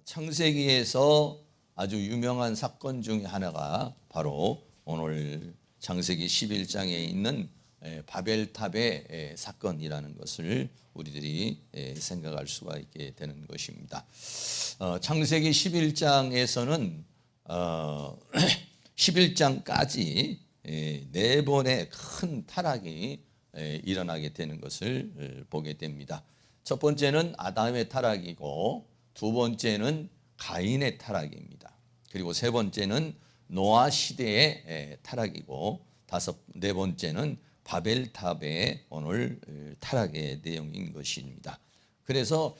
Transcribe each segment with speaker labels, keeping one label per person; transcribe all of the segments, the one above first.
Speaker 1: 창세기에서 아주 유명한 사건 중에 하나가 바로 오늘 창세기 11장에 있는 바벨탑의 사건이라는 것을 우리들이 생각할 수가 있게 되는 것입니다. 창세기 11장에서는 11장까지 네 번의 큰 타락이 일어나게 되는 것을 보게 됩니다. 첫 번째는 아담의 타락이고, 두 번째는 가인의 타락입니다. 그리고 세 번째는 노아 시대의 타락이고, 네 번째는 바벨탑의 오늘 타락의 내용인 것입니다. 그래서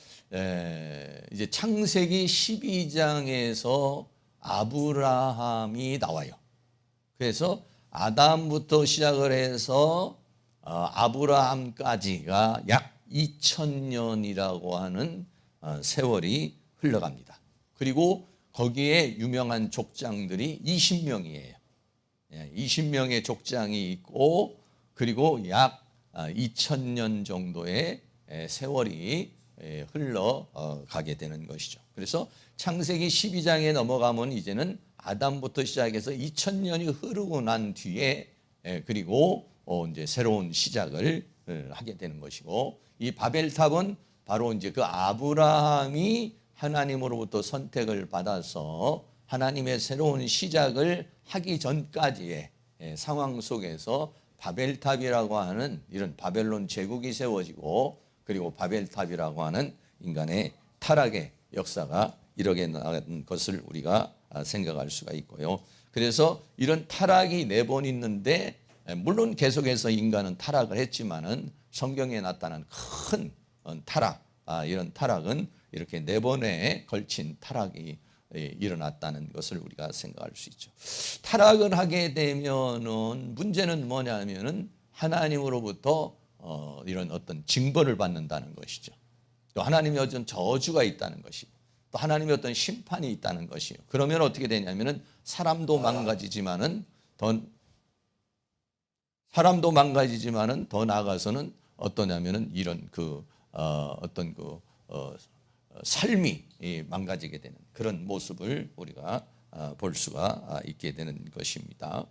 Speaker 1: 이제 창세기 12장에서 아브라함이 나와요. 그래서 아담부터 시작을 해서 아브라함까지가 약 2000년이라고 하는 세월이 흘러갑니다. 그리고 거기에 유명한 족장들이 20명이에요. 20명의 족장이 있고, 그리고 약 2000년 정도의 세월이 흘러가게 되는 것이죠. 그래서 창세기 12장에 넘어가면 이제는 아담부터 시작해서 2000년이 흐르고 난 뒤에 그리고 이제 새로운 시작을 하게 되는 것이고, 이 바벨탑은 바로 이제 그 아브라함이 하나님으로부터 선택을 받아서 하나님의 새로운 시작을 하기 전까지의 상황 속에서 바벨탑이라고 하는 이런 바벨론 제국이 세워지고, 그리고 바벨탑이라고 하는 인간의 타락의 역사가 이렇게 나간 것을 우리가 생각할 수가 있고요. 그래서 이런 타락이 네 번 있는데, 물론 계속해서 인간은 타락을 했지만은 성경에 나타난 큰 타락, 이런 타락은 이렇게 네 번에 걸친 타락이 일어났다는 것을 우리가 생각할 수 있죠. 타락을 하게 되면은 문제는 뭐냐면은 하나님으로부터 이런 어떤 징벌을 받는다는 것이죠. 또 하나님의 어떤 저주가 있다는 것이고, 또 하나님의 어떤 심판이 있다는 것이요. 그러면 어떻게 되냐면은 사람도 망가지지만은 더 나아가서는 어떠냐면은 이런 삶이 망가지게 되는 그런 모습을 우리가 볼 수가 있게 되는 것입니다.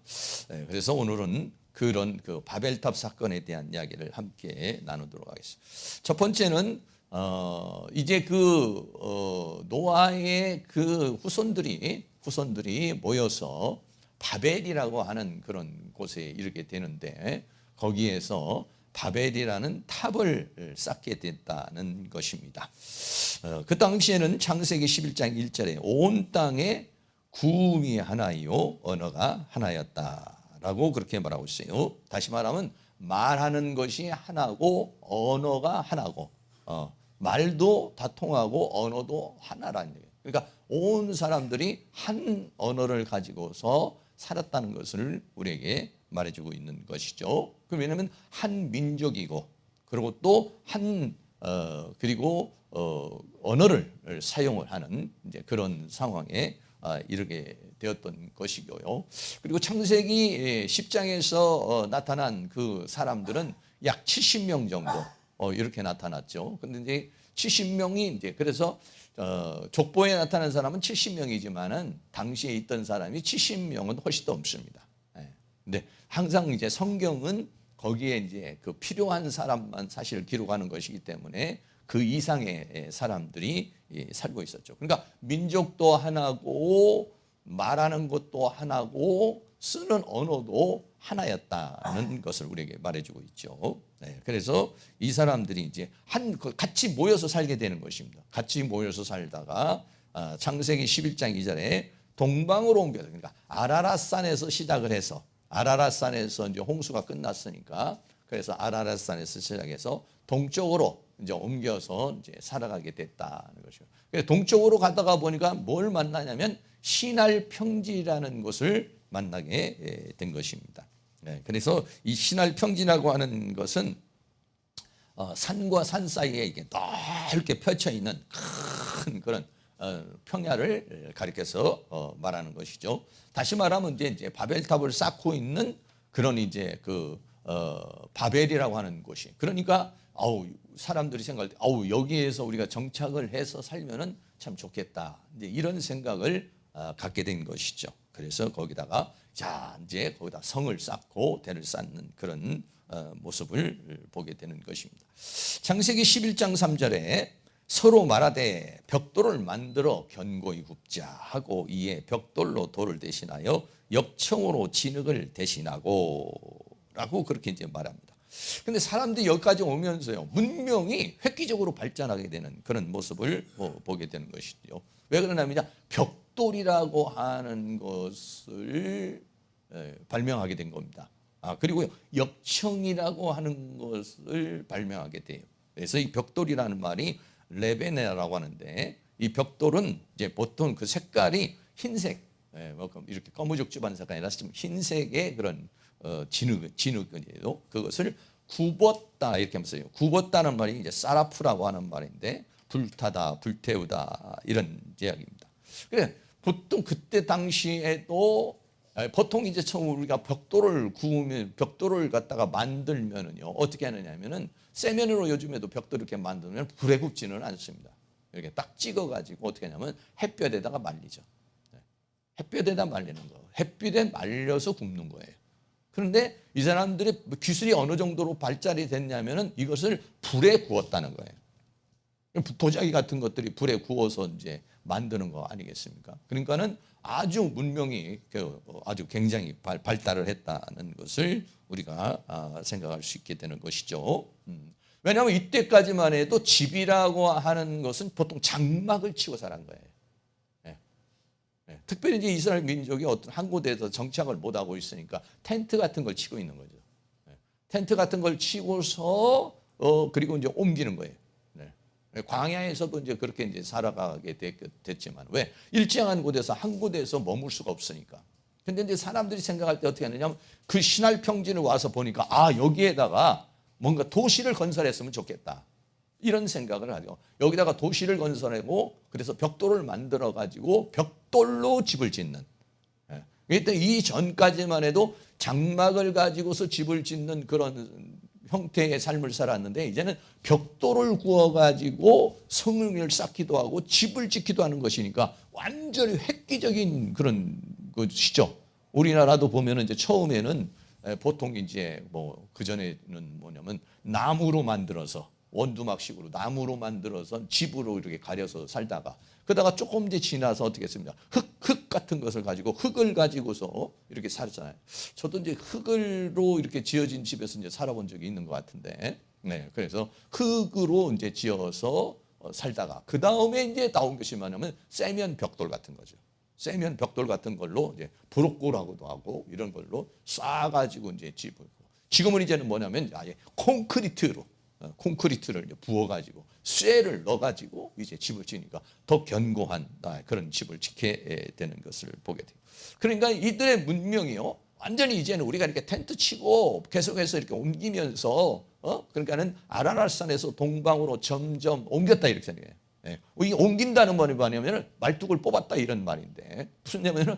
Speaker 1: 그래서 오늘은 그런 그 바벨탑 사건에 대한 이야기를 함께 나누도록 하겠습니다. 첫 번째는 이제 노아의 그 후손들이 모여서 바벨이라고 하는 그런 곳에 이르게 되는데, 거기에서 바벨이라는 탑을 쌓게 됐다는 것입니다. 그 당시에는 창세기 11장 1절에 온 땅에 구음이 하나요 언어가 하나였다라고 그렇게 말하고 있어요. 다시 말하면 말하는 것이 하나고 언어가 하나고, 말도 다 통하고 언어도 하나라는 얘기예요. 그러니까 온 사람들이 한 언어를 가지고서 살았다는 것을 우리에게 말해주고 있는 것이죠. 왜냐하면 한 민족이고, 그리고 또 언어를 사용을 하는 이제 그런 상황에 이르게 되었던 것이고요. 그리고 창세기 10장에서 나타난 그 사람들은 약 70명 정도 이렇게 나타났죠. 근데 이제 70명이 이제 그래서 족보에 나타난 사람은 70명이지만은 당시에 있던 사람이 70명은 훨씬 더 없습니다. 근데 항상 이제 성경은 거기에 이제 그 필요한 사람만 사실 기록하는 것이기 때문에 그 이상의 사람들이 살고 있었죠. 그러니까 민족도 하나고, 말하는 것도 하나고, 쓰는 언어도 하나였다는 것을 우리에게 말해주고 있죠. 그래서 이 사람들이 이제 같이 모여서 살게 되는 것입니다. 같이 모여서 살다가 창세기 11장 2절에 동방으로 옮겨서, 그러니까 아라랏산에서 시작을 해서, 아라랏산에서 이제 홍수가 끝났으니까, 그래서 아라랏산에서 시작해서 동쪽으로 이제 옮겨서 이제 살아가게 됐다는 것이죠. 그래서 동쪽으로 가다가 보니까 뭘 만나냐면 시날 평지라는 곳을 만나게 된 것입니다. 그래서 이 시날 평지라고 하는 것은 산과 산 사이에 이게 넓게 펼쳐 있는 큰 그런 평야를 가리켜서 말하는 것이죠. 다시 말하면 이제 바벨탑을 쌓고 있는 그런 이제 바벨이라고 하는 곳이, 그러니까 사람들이 생각할 때 여기에서 우리가 정착을 해서 살면은 참 좋겠다. 이제 이런 생각을 갖게 된 것이죠. 그래서 거기다가 이제 거기다 성을 쌓고 대를 쌓는 그런 모습을 보게 되는 것입니다. 창세기 11장 3절에 서로 말하되 벽돌을 만들어 견고히 굽자 하고 이에 벽돌로 돌을 대신하여 역청으로 진흙을 대신하고 라고 그렇게 이제 말합니다. 근데 사람들이 여기까지 오면서요, 문명이 획기적으로 발전하게 되는 그런 모습을 보게 되는 것이죠. 왜 그러냐면 벽돌이라고 하는 것을 발명하게 된 겁니다. 그리고 역청이라고 하는 것을 발명하게 돼요. 그래서 이 벽돌이라는 말이 레베네라고 하는데, 이 벽돌은 이제 보통 그 색깔이 흰색, 이렇게 거무죽죽한 색깔이 아니라 좀 흰색의 그런 진흙이에요. 그것을 굽었다 이렇게 하면서요. 굽었다는 말이 이제 사라프라고 하는 말인데, 불타다, 불태우다 이런 이야기입니다. 그래 보통 그때 당시에도 보통 이제 처음 우리가 벽돌을 구우면 벽돌을 갖다가 만들면은요 어떻게 하느냐면은 세면으로 요즘에도 벽돌 이렇게 만들면 불에 굽지는 않습니다. 이렇게 딱 찍어가지고 어떻게 하냐면 햇볕에다가 말리죠. 햇볕에다 말리는 거. 햇빛에 말려서 굽는 거예요. 그런데 이 사람들의 기술이 어느 정도로 발달이 됐냐면은 이것을 불에 구웠다는 거예요. 도자기 같은 것들이 불에 구워서 이제 만드는 거 아니겠습니까? 그러니까는 아주 문명이 아주 굉장히 발달을 했다는 것을 우리가 생각할 수 있게 되는 것이죠. 왜냐하면 이때까지만 해도 집이라고 하는 것은 보통 장막을 치고 살은 거예요. 특별히 이제 이스라엘 민족이 어떤 한 곳에서 정착을 못하고 있으니까 텐트 같은 걸 치고 있는 거죠. 텐트 같은 걸 치고서 그리고 이제 옮기는 거예요. 광야에서도 이제 그렇게 이제 살아가게 됐지만 왜 일정한 곳에서 한 곳에서 머물 수가 없으니까. 근데 이제 사람들이 생각할 때 어떻게 하느냐면 그 신할 평지를 와서 보니까 여기에다가 뭔가 도시를 건설했으면 좋겠다. 이런 생각을 하죠. 여기다가 도시를 건설하고 그래서 벽돌을 만들어 가지고 벽돌로 집을 짓는. 그때 이 전까지만 해도 장막을 가지고서 집을 짓는 그런 형태의 삶을 살았는데 이제는 벽돌을 구워 가지고 성을 쌓기도 하고 집을 짓기도 하는 것이니까 완전히 획기적인 그런 것이죠. 우리나라도 보면은 이제 처음에는 보통 이제 그 전에는 뭐냐면 나무로 만들어서 원두막식으로 나무로 만들어서 집으로 이렇게 가려서 살다가 그러다가 조금 이제 지나서 어떻게 했습니까? 흙 같은 것을 가지고 흙을 가지고서 이렇게 살았잖아요. 저도 이제 흙으로 이렇게 지어진 집에서 이제 살아본 적이 있는 것 같은데, 그래서 흙으로 이제 지어서 살다가 그 다음에 이제 나온 것이 뭐냐면 세면 벽돌 같은 거죠. 세면 벽돌 같은 걸로 이제 브로콜라고도 하고 이런 걸로 쏴가지고 이제 집을. 지금은 이제는 뭐냐면 아예 콘크리트를 부어가지고 쇠를 넣어가지고 이제 집을 지으니까 더 견고한 그런 집을 짓게 되는 것을 보게 돼요. 그러니까 이들의 문명이요 완전히 이제는 우리가 이렇게 텐트 치고 계속해서 이렇게 옮기면서 그러니까는 아라랏산에서 동방으로 점점 옮겼다 이렇게 생각해요. 이 옮긴다는 말이 뭐냐면 말뚝을 뽑았다 이런 말인데 무슨 얘기냐면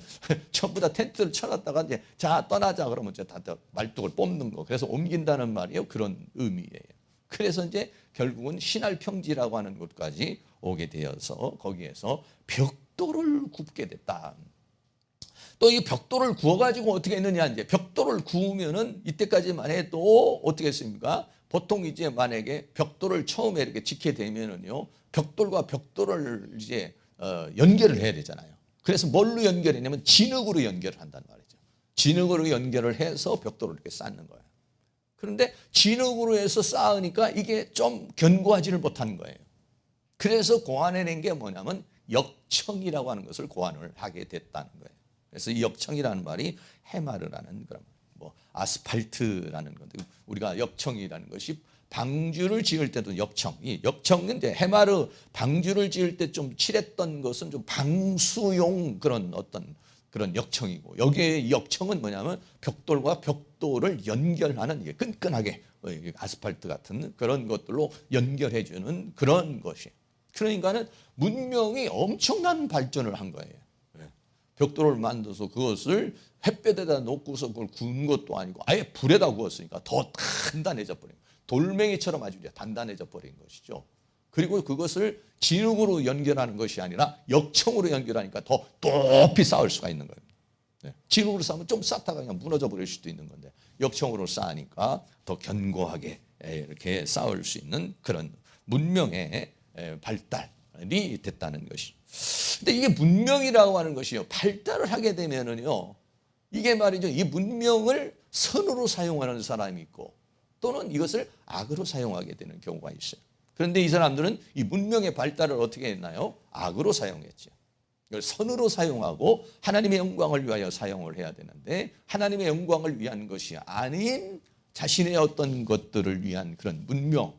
Speaker 1: 전부 다 텐트를 쳐놨다가 이제 자 떠나자 그러면 이제 다 말뚝을 뽑는 거. 그래서 옮긴다는 말이에요. 그런 의미예요. 그래서 이제 결국은 신할 평지라고 하는 곳까지 오게 되어서 거기에서 벽돌을 굽게 됐다. 또 이 벽돌을 구워가지고 어떻게 했느냐, 이제 벽돌을 구우면은 이때까지만 해도 어떻게 했습니까? 보통 이제 만약에 벽돌을 처음에 이렇게 짓게 되면은요, 벽돌과 벽돌을 이제 연결을 해야 되잖아요. 그래서 뭘로 연결했냐면 진흙으로 연결을 한단 말이죠. 진흙으로 연결을 해서 벽돌을 이렇게 쌓는 거예요. 그런데 진흙으로 해서 쌓으니까 이게 좀 견고하지를 못하는 거예요. 그래서 고안해낸 게 뭐냐면 역청이라고 하는 것을 고안을 하게 됐다는 거예요. 그래서 이 역청이라는 말이 해마르라는 그런 아스팔트라는 건데 우리가 역청이라는 것이 방주를 지을 때도 역청은 이제 해마르 방주를 지을 때 좀 칠했던 것은 좀 방수용 그런 어떤 그런 역청이고 여기에 역청은 뭐냐면 벽돌과 벽돌을 연결하는 이게 끈끈하게 아스팔트 같은 그런 것들로 연결해주는 그런 것이. 그러니까는 문명이 엄청난 발전을 한 거예요. 벽돌을 만들어서 그것을 햇볕에다 놓고서 그걸 구운 것도 아니고 아예 불에다 구웠으니까 더 단단해져 버린 거예요. 돌멩이처럼 아주 단단해져 버린 것이죠. 그리고 그것을 진흙으로 연결하는 것이 아니라 역청으로 연결하니까 더 높이 쌓을 수가 있는 거예요. 네. 진흙으로 쌓으면 좀 쌓다가 그냥 무너져 버릴 수도 있는 건데 역청으로 쌓으니까 더 견고하게 이렇게 쌓을 수 있는 그런 문명의 발달이 됐다는 것이죠. 근데 이게 문명이라고 하는 것이요, 발달을 하게 되면은요, 이게 말이죠, 이 문명을 선으로 사용하는 사람이 있고 또는 이것을 악으로 사용하게 되는 경우가 있어요. 그런데 이 사람들은 이 문명의 발달을 어떻게 했나요? 악으로 사용했죠. 이걸 선으로 사용하고 하나님의 영광을 위하여 사용을 해야 되는데 하나님의 영광을 위한 것이 아닌 자신의 어떤 것들을 위한 그런 문명,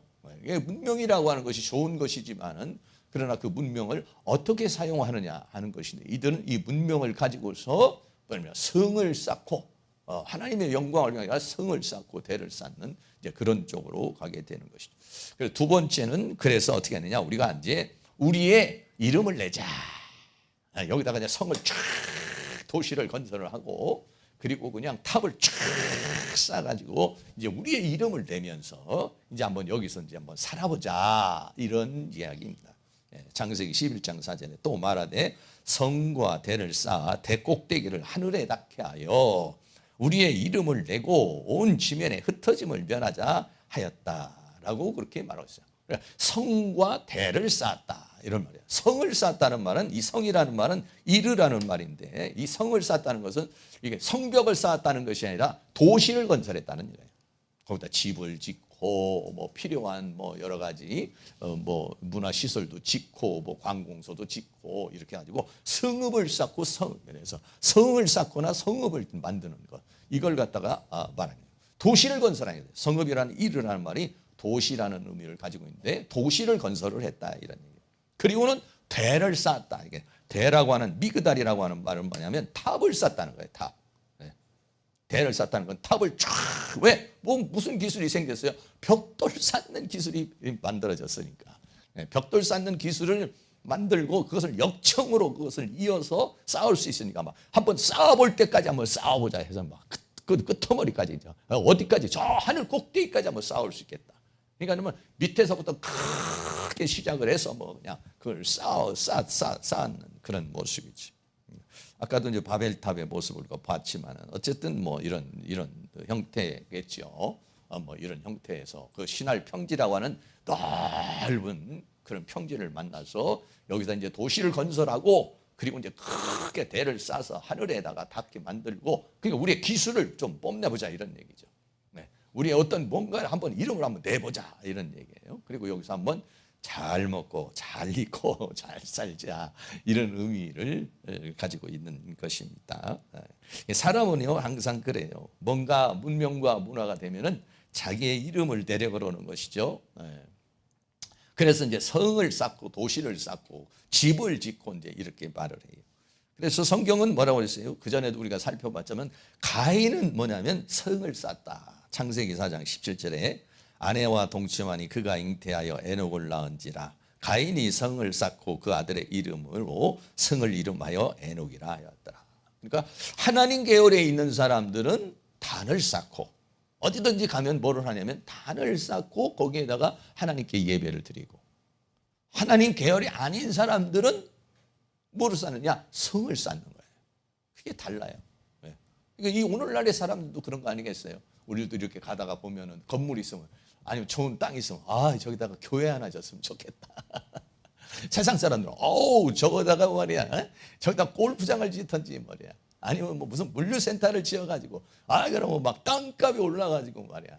Speaker 1: 문명이라고 하는 것이 좋은 것이지만은 그러나 그 문명을 어떻게 사용하느냐 하는 것인데 이들은 이 문명을 가지고서 성을 쌓고 하나님의 영광을 위하여 성을 쌓고 대를 쌓는 이제 그런 쪽으로 가게 되는 것이죠. 그래서 두 번째는 그래서 어떻게 하느냐, 우리가 이제 우리의 이름을 내자. 여기다가 이제 성을 쫙 도시를 건설을 하고 그리고 그냥 탑을 쫙 쌓아가지고 이제 우리의 이름을 내면서 이제 한번 여기서 이제 한번 살아보자 이런 이야기입니다. 창세기 11장 4절에 또 말하되 성과 대를 쌓아 대 꼭대기를 하늘에 닿게 하여 우리의 이름을 내고 온 지면에 흩어짐을 면하자 하였다라고 그렇게 말하고 있어요. 성과 대를 쌓았다 이런 말이에요. 성을 쌓았다는 말은, 이 성이라는 말은 이르라는 말인데 이 성을 쌓았다는 것은 이게 성벽을 쌓았다는 것이 아니라 도시를 건설했다는 얘기예요. 거기다 집을 짓고 뭐 필요한 뭐 여러 가지 뭐 문화 시설도 짓고 뭐 관공서도 짓고 이렇게 가지고 성읍을 쌓고 그래서 성을 쌓거나 성읍을 만드는 것, 이걸 갖다가 말합니다. 도시를 건설하는 거예요. 성읍이라는 이르라는 말이 도시라는 의미를 가지고 있는데 도시를 건설을 했다 이런 얘기예요. 그리고는 대를 쌓았다. 이게 대라고 하는 미그달이라고 하는 말은 뭐냐면 탑을 쌓았다는 거예요. 탑. 대를 쌓았다는 건 탑을 쫙, 왜? 뭐 무슨 기술이 생겼어요? 벽돌 쌓는 기술이 만들어졌으니까. 벽돌 쌓는 기술을 만들고 그것을 역청으로 그것을 이어서 쌓을 수 있으니까 막 한번 쌓아볼 때까지 한번 쌓아보자 해서 막 끝머리까지 어디까지 저 하늘 꼭대기까지 한번 쌓을 수 있겠다. 그러니까 밑에서부터 크게 시작을 해서 뭐 그냥 그걸 쌓는 그런 모습이지. 아까도 이제 바벨탑의 모습을 봤지만은 어쨌든 뭐 이런 형태겠죠. 뭐 이런 형태에서 그 신할 평지라고 하는 넓은 그런 평지를 만나서 여기서 이제 도시를 건설하고 그리고 이제 크게 대를 쌓아서 하늘에다가 닿게 만들고, 그러니까 우리의 기술을 좀 뽐내보자 이런 얘기죠. 네. 우리의 어떤 뭔가를 한번 이름을 한번 내보자 이런 얘기예요. 그리고 여기서 한번 잘 먹고 잘 입고 잘 살자 이런 의미를 가지고 있는 것입니다. 사람은요 항상 그래요. 뭔가 문명과 문화가 되면은 자기의 이름을 내려 그러는 것이죠. 그래서 이제 성을 쌓고 도시를 쌓고 집을 짓고 이제 이렇게 말을 해요. 그래서 성경은 뭐라고 했어요? 그 전에도 우리가 살펴봤지만 가인은 뭐냐면 성을 쌓았다. 창세기 4장 17절에 아내와 동침하니 그가 잉태하여 에녹을 낳은지라. 가인이 성을 쌓고 그 아들의 이름으로 성을 이름하여 에녹이라 하였더라. 그러니까 하나님 계열에 있는 사람들은 단을 쌓고 어디든지 가면 뭐를 하냐면 단을 쌓고 거기에다가 하나님께 예배를 드리고, 하나님 계열이 아닌 사람들은 뭐를 쌓느냐? 성을 쌓는 거예요. 그게 달라요. 그러니까 이 오늘날의 사람들도 그런 거 아니겠어요? 우리도 이렇게 가다가 보면은 건물이 있으면, 아니면 좋은 땅이 있으면 저기다가 교회 하나 졌으면 좋겠다. 세상 사람들은 저거다가 말이야, 저기다 골프장을 짓든지 말이야, 아니면 뭐 무슨 물류센터를 지어가지고 그러면 막 땅값이 올라가지고 말이야,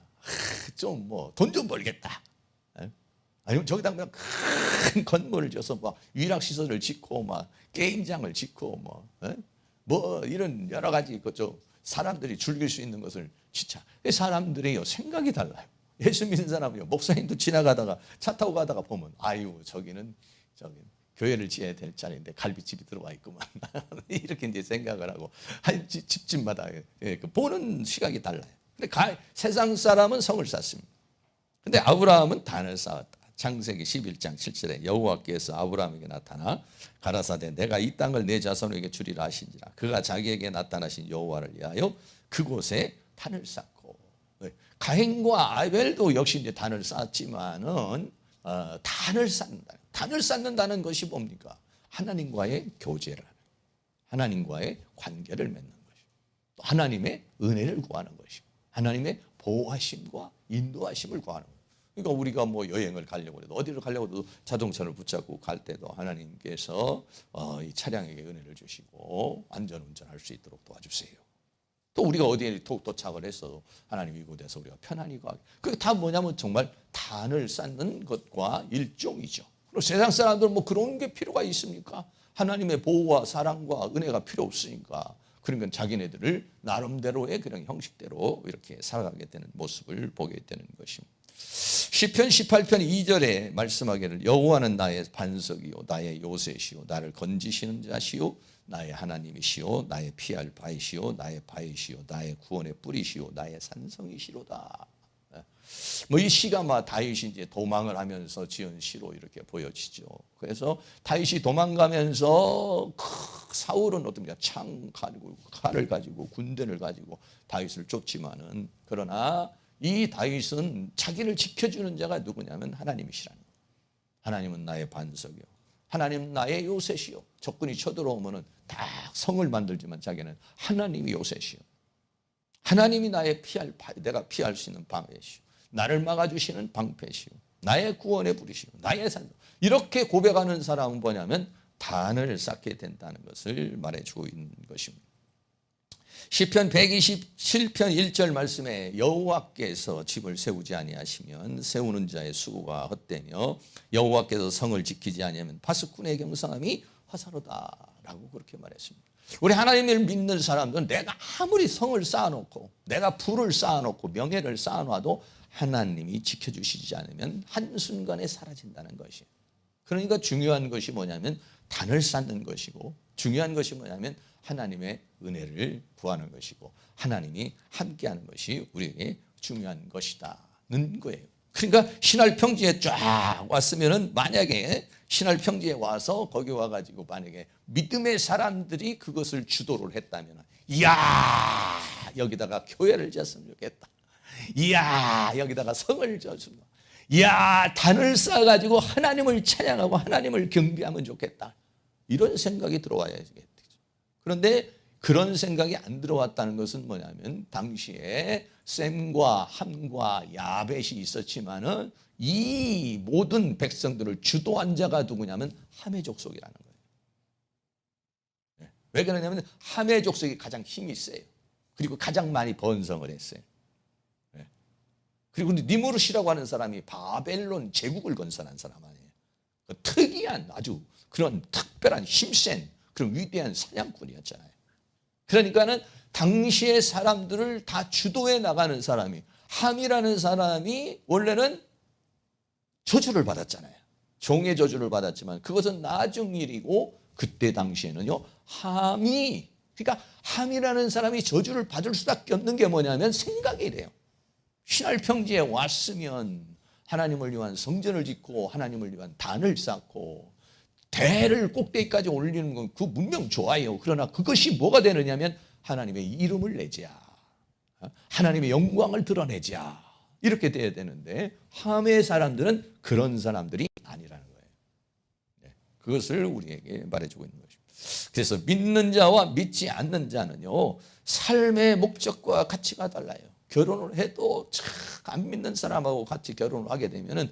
Speaker 1: 좀 뭐 돈 좀 벌겠다. 아니면 저기다 그냥 큰 건물을 지어서 막 위락시설을 짓고 막 게임장을 짓고 뭐 이런 여러 가지 그쪽 사람들이 즐길 수 있는 것을 진짜 사람들이요 생각이 달라요. 예수 믿는 사람이요, 목사님도 지나가다가 차 타고 가다가 보면 저기는 교회를 지어야 될 자리인데 갈비집이 들어와 있구만. 이렇게 이제 생각을 하고 집집마다 보는 시각이 달라요. 근데 세상 사람은 성을 쌓습니다. 근데 아브라함은 단을 쌓았다. 창세기 11장 7절에 여호와께서 아브라함에게 나타나 가라사대 내가 이 땅을 내 자손에게 주리라 하신지라. 그가 자기에게 나타나신 여호와를 위하여 그곳에 단을 쌓고, 가인과 아벨도 역시 이제 단을 쌓았지만은 단을 쌓는다. 단을 쌓는다는 것이 뭡니까? 하나님과의 교제를 하는, 하나님과의 관계를 맺는 것이고, 또 하나님의 은혜를 구하는 것이고, 하나님의 보호하심과 인도하심을 구하는 거예요. 그러니까 우리가 뭐 여행을 가려고 해도, 어디를 가려고 해도 자동차를 붙잡고 갈 때도 하나님께서 이 차량에게 은혜를 주시고 안전운전할 수 있도록 도와주세요. 또 우리가 어디에 도착을 했어도 하나님 이곳에서 우리가 편안히 가게. 그게 다 뭐냐면 정말 단을 쌓는 것과 일종이죠. 그리고 세상 사람들은 뭐 그런 게 필요가 있습니까? 하나님의 보호와 사랑과 은혜가 필요 없으니까. 그러니까 자기네들을 나름대로의 그런 형식대로 이렇게 살아가게 되는 모습을 보게 되는 것입니다. 시편 18편 2절에 말씀하기를 여호와는 나의 반석이요 나의 요새시요 나를 건지시는 자시요 나의 하나님이시요 나의 피할 바이시요 나의 바위시요 나의 구원의 뿌리시요 나의 산성이시로다. 뭐 이 시가 다윗이 이제 도망을 하면서 지은 시로 이렇게 보여지죠. 그래서 다윗이 도망가면서 사울은 어떻습니까? 창 가지고 칼을 가지고 군대를 가지고 다윗을 쫓지만은, 그러나 이 다윗은 자기를 지켜주는 자가 누구냐면 하나님이시라는 거예요. 하나님은 나의 반석이요, 하나님은 나의 요새시요. 적군이 쳐들어오면은 다 성을 만들지만 자기는 하나님이 요새시요, 하나님이 나의 내가 피할 수 있는 방패시요, 나를 막아주시는 방패시요, 나의 구원의 부리시요, 나의 산. 이렇게 고백하는 사람은 뭐냐면 단을 쌓게 된다는 것을 말해주고 있는 것입니다. 시편 127편 1절 말씀에 여호와께서 집을 세우지 아니하시면 세우는 자의 수고가 헛되며 여호와께서 성을 지키지 아니하면 파수꾼의 경성함이 화사로다라고 그렇게 말했습니다. 우리 하나님을 믿는 사람들은 내가 아무리 성을 쌓아놓고 내가 부를 쌓아놓고 명예를 쌓아놔도 하나님이 지켜주시지 않으면 한순간에 사라진다는 것이에요. 그러니까 중요한 것이 뭐냐면 단을 쌓는 것이고, 중요한 것이 뭐냐면 하나님의 은혜를 구하는 것이고, 하나님이 함께하는 것이 우리에게 중요한 것이다는 거예요. 그러니까 신할 평지에 쫙 왔으면은, 만약에 신할 평지에 와서 거기 와가지고 만약에 믿음의 사람들이 그것을 주도를 했다면, 이야 여기다가 교회를 지었으면 좋겠다, 이야 여기다가 성을 지었으면, 이야 단을 쌓아가지고 하나님을 찬양하고 하나님을 경배하면 좋겠다, 이런 생각이 들어와야겠죠. 그런데 그런 생각이 안 들어왔다는 것은 뭐냐면 당시에 셈과 함과 야벳이 있었지만은 이 모든 백성들을 주도한 자가 누구냐면 함의 족속이라는 거예요. 왜 그러냐면 함의 족속이 가장 힘이 세요. 그리고 가장 많이 번성을 했어요. 그리고 니무롯이라고 하는 사람이 바벨론 제국을 건설한 사람 아니에요. 특이한 아주 그런 특별한 힘센 그런 위대한 사냥꾼이었잖아요. 그러니까는 당시의 사람들을 다 주도해 나가는 사람이, 함이라는 사람이 원래는 저주를 받았잖아요. 종의 저주를 받았지만 그것은 나중 일이고, 그때 당시에는요 그러니까 함이라는 사람이 저주를 받을 수밖에 없는 게 뭐냐면 생각이래요. 신할 평지에 왔으면 하나님을 위한 성전을 짓고 하나님을 위한 단을 쌓고 대를 꼭대기까지 올리는 건 그 문명 좋아요. 그러나 그것이 뭐가 되느냐면 하나님의 이름을 내자, 하나님의 영광을 드러내자, 이렇게 돼야 되는데 함의 사람들은 그런 사람들이 아니라는 거예요. 그것을 우리에게 말해주고 있는 것입니다. 그래서 믿는 자와 믿지 않는 자는요 삶의 목적과 가치가 달라요. 결혼을 해도 안 믿는 사람하고 같이 결혼을 하게 되면은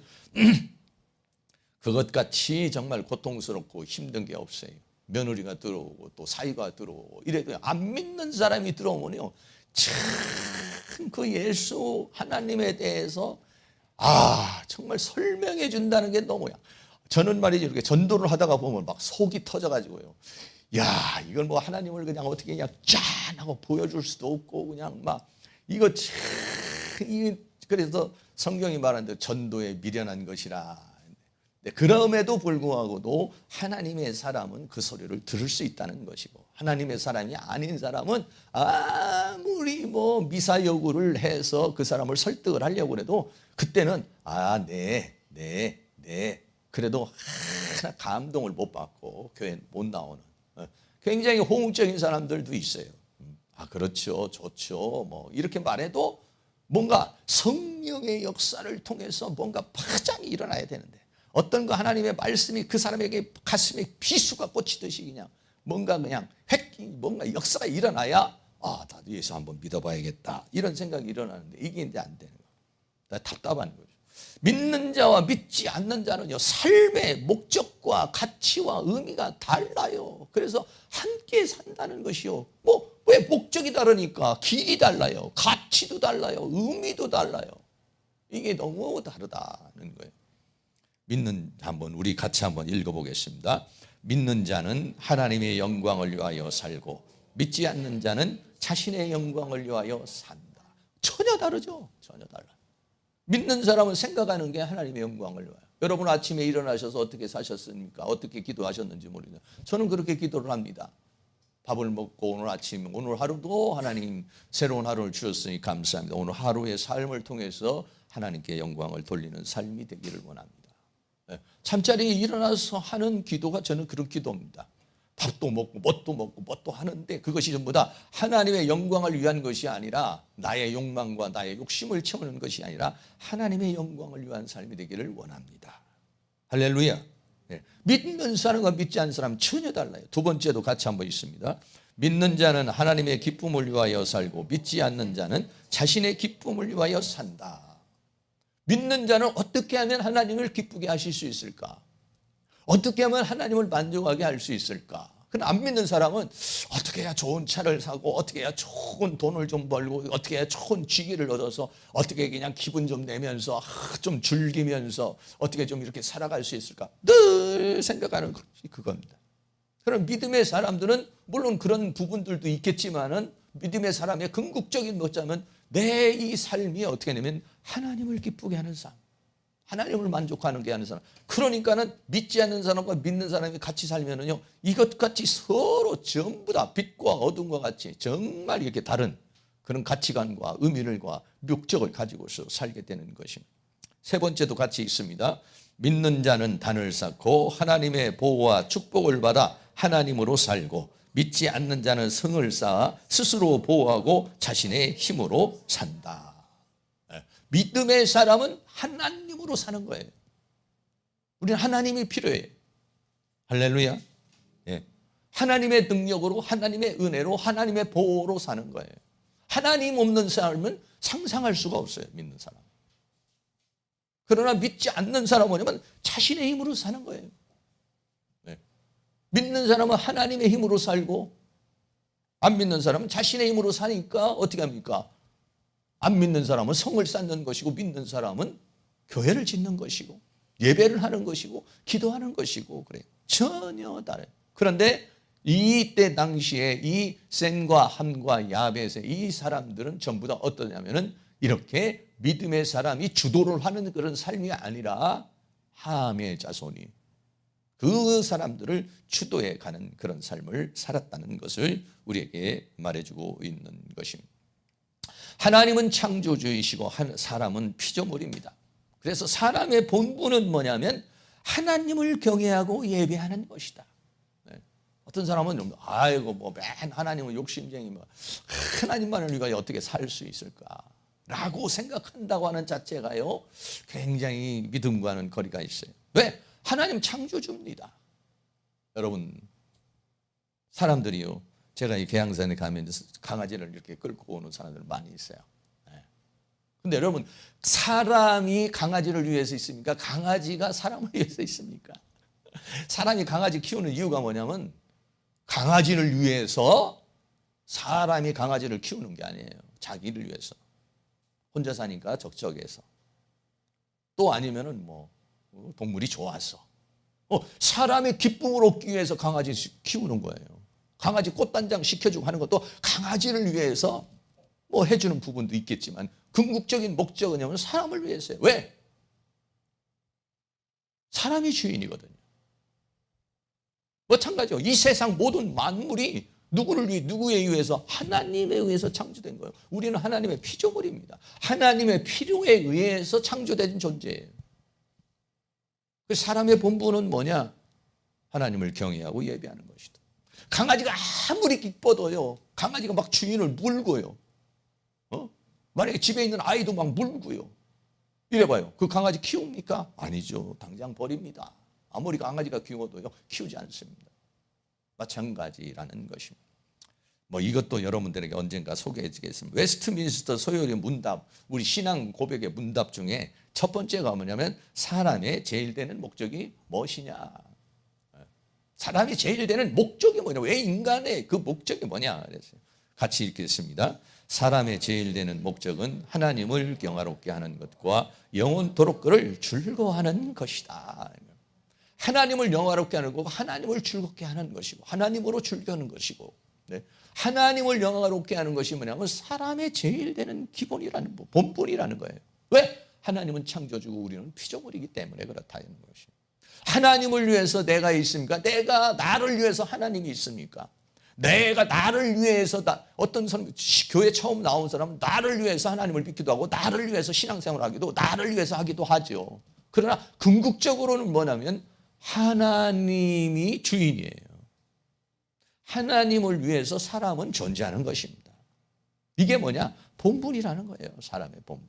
Speaker 1: 그것같이 정말 고통스럽고 힘든 게 없어요. 며느리가 들어오고 또 사위가 들어오고 이래도 안 믿는 사람이 들어오면요 참 그 예수 하나님에 대해서 정말 설명해 준다는 게 너무야. 저는 말이죠, 이렇게 전도를 하다가 보면 막 속이 터져가지고요, 야 이걸 뭐 하나님을 그냥 어떻게 그냥 짠 하고 보여줄 수도 없고 그냥 막 이거 참 그래서 성경이 말하는 대로 전도에 미련한 것이라. 그럼에도 불구하고도 하나님의 사람은 그 소리를 들을 수 있다는 것이고, 하나님의 사람이 아닌 사람은 아무리 뭐 미사 여구를 해서 그 사람을 설득을 하려고 해도 그때는 네 그래도 하나 감동을 못 받고 교회 못 나오는 굉장히 호응적인 사람들도 있어요. 그렇죠, 좋죠, 뭐 이렇게 말해도 뭔가 성령의 역사를 통해서 뭔가 파장이 일어나야 되는데 어떤 거 하나님의 말씀이 그 사람에게 가슴에 비수가 꽂히듯이 그냥 뭔가 뭔가 역사가 일어나야 나도 예수 한번 믿어봐야겠다 이런 생각이 일어나는데 이게 이제 안 되는 거예요. 답답한 거죠. 믿는 자와 믿지 않는 자는요 삶의 목적과 가치와 의미가 달라요. 그래서 함께 산다는 것이요 왜 목적이 다르니까 길이 달라요, 가치도 달라요, 의미도 달라요. 이게 너무 다르다는 거예요. 우리 같이 한번 읽어보겠습니다. 믿는 자는 하나님의 영광을 위하여 살고 믿지 않는 자는 자신의 영광을 위하여 산다. 전혀 다르죠. 전혀 달라요. 믿는 사람은 생각하는 게 하나님의 영광을 위하여. 여러분 아침에 일어나셔서 어떻게 사셨습니까? 어떻게 기도하셨는지 모르겠어요. 저는 그렇게 기도를 합니다. 밥을 먹고 오늘 하루도 하나님 새로운 하루를 주셨으니 감사합니다. 오늘 하루의 삶을 통해서 하나님께 영광을 돌리는 삶이 되기를 원합니다. 잠자리에 일어나서 하는 기도가 저는 그런 기도입니다. 밥도 먹고 뭣도 하는데 그것이 전부 다 하나님의 영광을 위한 것이 아니라 나의 욕망과 나의 욕심을 채우는 것이 아니라 하나님의 영광을 위한 삶이 되기를 원합니다. 할렐루야. 믿는 사람과 믿지 않는 사람은 전혀 달라요. 두 번째도 같이 한번 있습니다. 믿는 자는 하나님의 기쁨을 위하여 살고 믿지 않는 자는 자신의 기쁨을 위하여 산다. 믿는 자는 어떻게 하면 하나님을 기쁘게 하실 수 있을까? 어떻게 하면 하나님을 만족하게 할 수 있을까? 그러나 안 믿는 사람은 어떻게 해야 좋은 차를 사고 어떻게 해야 좋은 돈을 좀 벌고 어떻게 해야 좋은 직위를 얻어서 어떻게 그냥 기분 좀 내면서 좀 즐기면서 어떻게 좀 이렇게 살아갈 수 있을까? 늘 생각하는 것이 그겁니다. 그럼 믿음의 사람들은 물론 그런 부분들도 있겠지만은 믿음의 사람의 궁극적인 뭐냐면 내 이 삶이 어떻게 되면 하나님을 기쁘게 하는 삶, 하나님을 만족하는 게 하는 사람. 그러니까는 믿지 않는 사람과 믿는 사람이 같이 살면은요 이것 같이 서로 전부 다 빛과 어둠과 같이 정말 이렇게 다른 그런 가치관과 의미를과 목적을 가지고서 살게 되는 것입니다. 세 번째도 같이 있습니다. 믿는 자는 단을 쌓고 하나님의 보호와 축복을 받아 하나님으로 살고 믿지 않는 자는 성을 쌓아 스스로 보호하고 자신의 힘으로 산다. 믿음의 사람은 하나님으로 사는 거예요. 우리는 하나님이 필요해요. 할렐루야. 하나님의 능력으로 하나님의 은혜로 하나님의 보호로 사는 거예요. 하나님 없는 삶은 상상할 수가 없어요. 믿는 사람. 그러나 믿지 않는 사람은 뭐냐면 자신의 힘으로 사는 거예요. 믿는 사람은 하나님의 힘으로 살고 안 믿는 사람은 자신의 힘으로 사니까 어떻게 합니까? 안 믿는 사람은 성을 쌓는 것이고 믿는 사람은 교회를 짓는 것이고 예배를 하는 것이고 기도하는 것이고 그래요. 전혀 다르요. 그런데 이때 당시에 이 셈과 함과 야벳의 이 사람들은 전부 다 어떠냐면은 이렇게 믿음의 사람이 주도를 하는 그런 삶이 아니라 함의 자손이 그 사람들을 주도해 가는 그런 삶을 살았다는 것을 우리에게 말해주고 있는 것입니다. 하나님은 창조주이시고 사람은 피조물입니다. 그래서 사람의 본분은 뭐냐면 하나님을 경외하고 예배하는 것이다. 어떤 사람은 아이고 맨 하나님은 욕심쟁이 하나님만을 위하여 어떻게 살 수 있을까라고 생각한다고 하는 자체가요 굉장히 믿음과는 거리가 있어요. 왜? 하나님 창조주입니다. 여러분 사람들이요 제가 이 계양산에 가면 강아지를 이렇게 끌고 오는 사람들 많이 있어요. 근데 여러분 사람이 강아지를 위해서 있습니까? 강아지가 사람을 위해서 있습니까? 사람이 강아지 키우는 이유가 뭐냐면 강아지를 위해서 사람이 강아지를 키우는 게 아니에요. 자기를 위해서. 혼자 사니까 적적해서. 또 아니면은 동물이 좋아서. 사람의 기쁨을 얻기 위해서 강아지 키우는 거예요. 강아지 꽃단장 시켜주고 하는 것도 강아지를 위해서 해주는 부분도 있겠지만 궁극적인 목적은 뭐냐면 사람을 위해서요. 왜? 사람이 주인이거든요. 마찬가지요. 이 세상 모든 만물이 누구에 의해서? 하나님에 의해서 창조된 거예요. 우리는 하나님의 피조물입니다. 하나님의 필요에 의해서 창조된 존재예요. 사람의 본분은 뭐냐? 하나님을 경외하고 예배하는 것이다. 강아지가 아무리 기뻐도요. 강아지가 막 주인을 물고요. 만약에 집에 있는 아이도 막 물고요. 이래봐요. 그 강아지 키웁니까? 아니죠. 당장 버립니다. 아무리 강아지가 키워도요, 키우지 않습니다. 마찬가지라는 것입니다. 뭐 이것도 여러분들에게 언젠가 소개해 주겠습니다. 웨스트민스터 소요리 문답, 우리 신앙 고백의 문답 중에 첫 번째가 뭐냐면 사람의 제일 되는 목적이 무엇이냐. 사람이 제일 되는 목적이 뭐냐. 왜 인간의 그 목적이 뭐냐. 그랬어요. 같이 읽겠습니다. 사람의 제일 되는 목적은 하나님을 영화롭게 하는 것과 영원토록 그를 즐거워하는 것이다. 하나님을 영화롭게 하는 거고 하나님을 즐겁게 하는 것이고 하나님으로 즐겨하는 것이고, 네. 하나님을 영화롭게 하는 것이 뭐냐면 사람의 제일 되는 기본이라는 본분이라는 거예요. 왜? 하나님은 창조주고 우리는 피조물이기 때문에 그렇다는 것이. 하나님을 위해서 내가 있습니까? 내가 나를 위해서 하나님이 있습니까? 내가 나를 위해서 어떤 사람 교회 처음 나온 사람은 나를 위해서 하나님을 믿기도 하고 나를 위해서 신앙생활을 하기도 나를 위해서 하기도 하죠. 그러나 궁극적으로는 뭐냐면 하나님이 주인이에요. 하나님을 위해서 사람은 존재하는 것입니다. 이게 뭐냐? 본분이라는 거예요. 사람의 본분.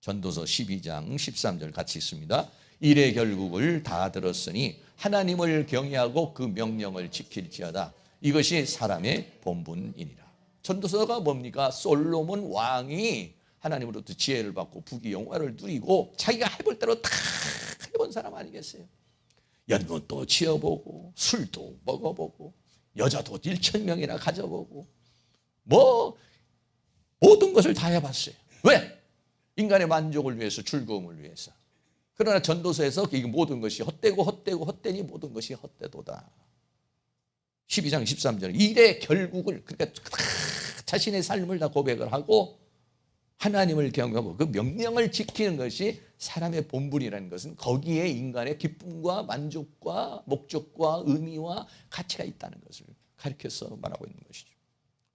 Speaker 1: 전도서 12장 13절 같이 있습니다. 일의 결국을 다 들었으니 하나님을 경외하고 그 명령을 지킬지어다. 이것이 사람의 본분이니라. 전도서가 뭡니까? 솔로몬 왕이 하나님으로부터 지혜를 받고 부귀 영화를 누리고 자기가 해볼 대로 다 해본 사람 아니겠어요? 연못도 지어보고 술도 먹어보고 여자도 1,000명이나 가져보고 뭐 모든 것을 다 해봤어요. 왜? 인간의 만족을 위해서, 즐거움을 위해서. 그러나 전도서에서 이 모든 것이 헛되고 헛되니 모든 것이 헛되도다. 12장 13절 일의 결국을, 그러니까 자신의 삶을 다 고백을 하고 하나님을 경외하고 그 명령을 지키는 것이 사람의 본분이라는 것은 거기에 인간의 기쁨과 만족과 목적과 의미와 가치가 있다는 것을 가르쳐서 말하고 있는 것이죠.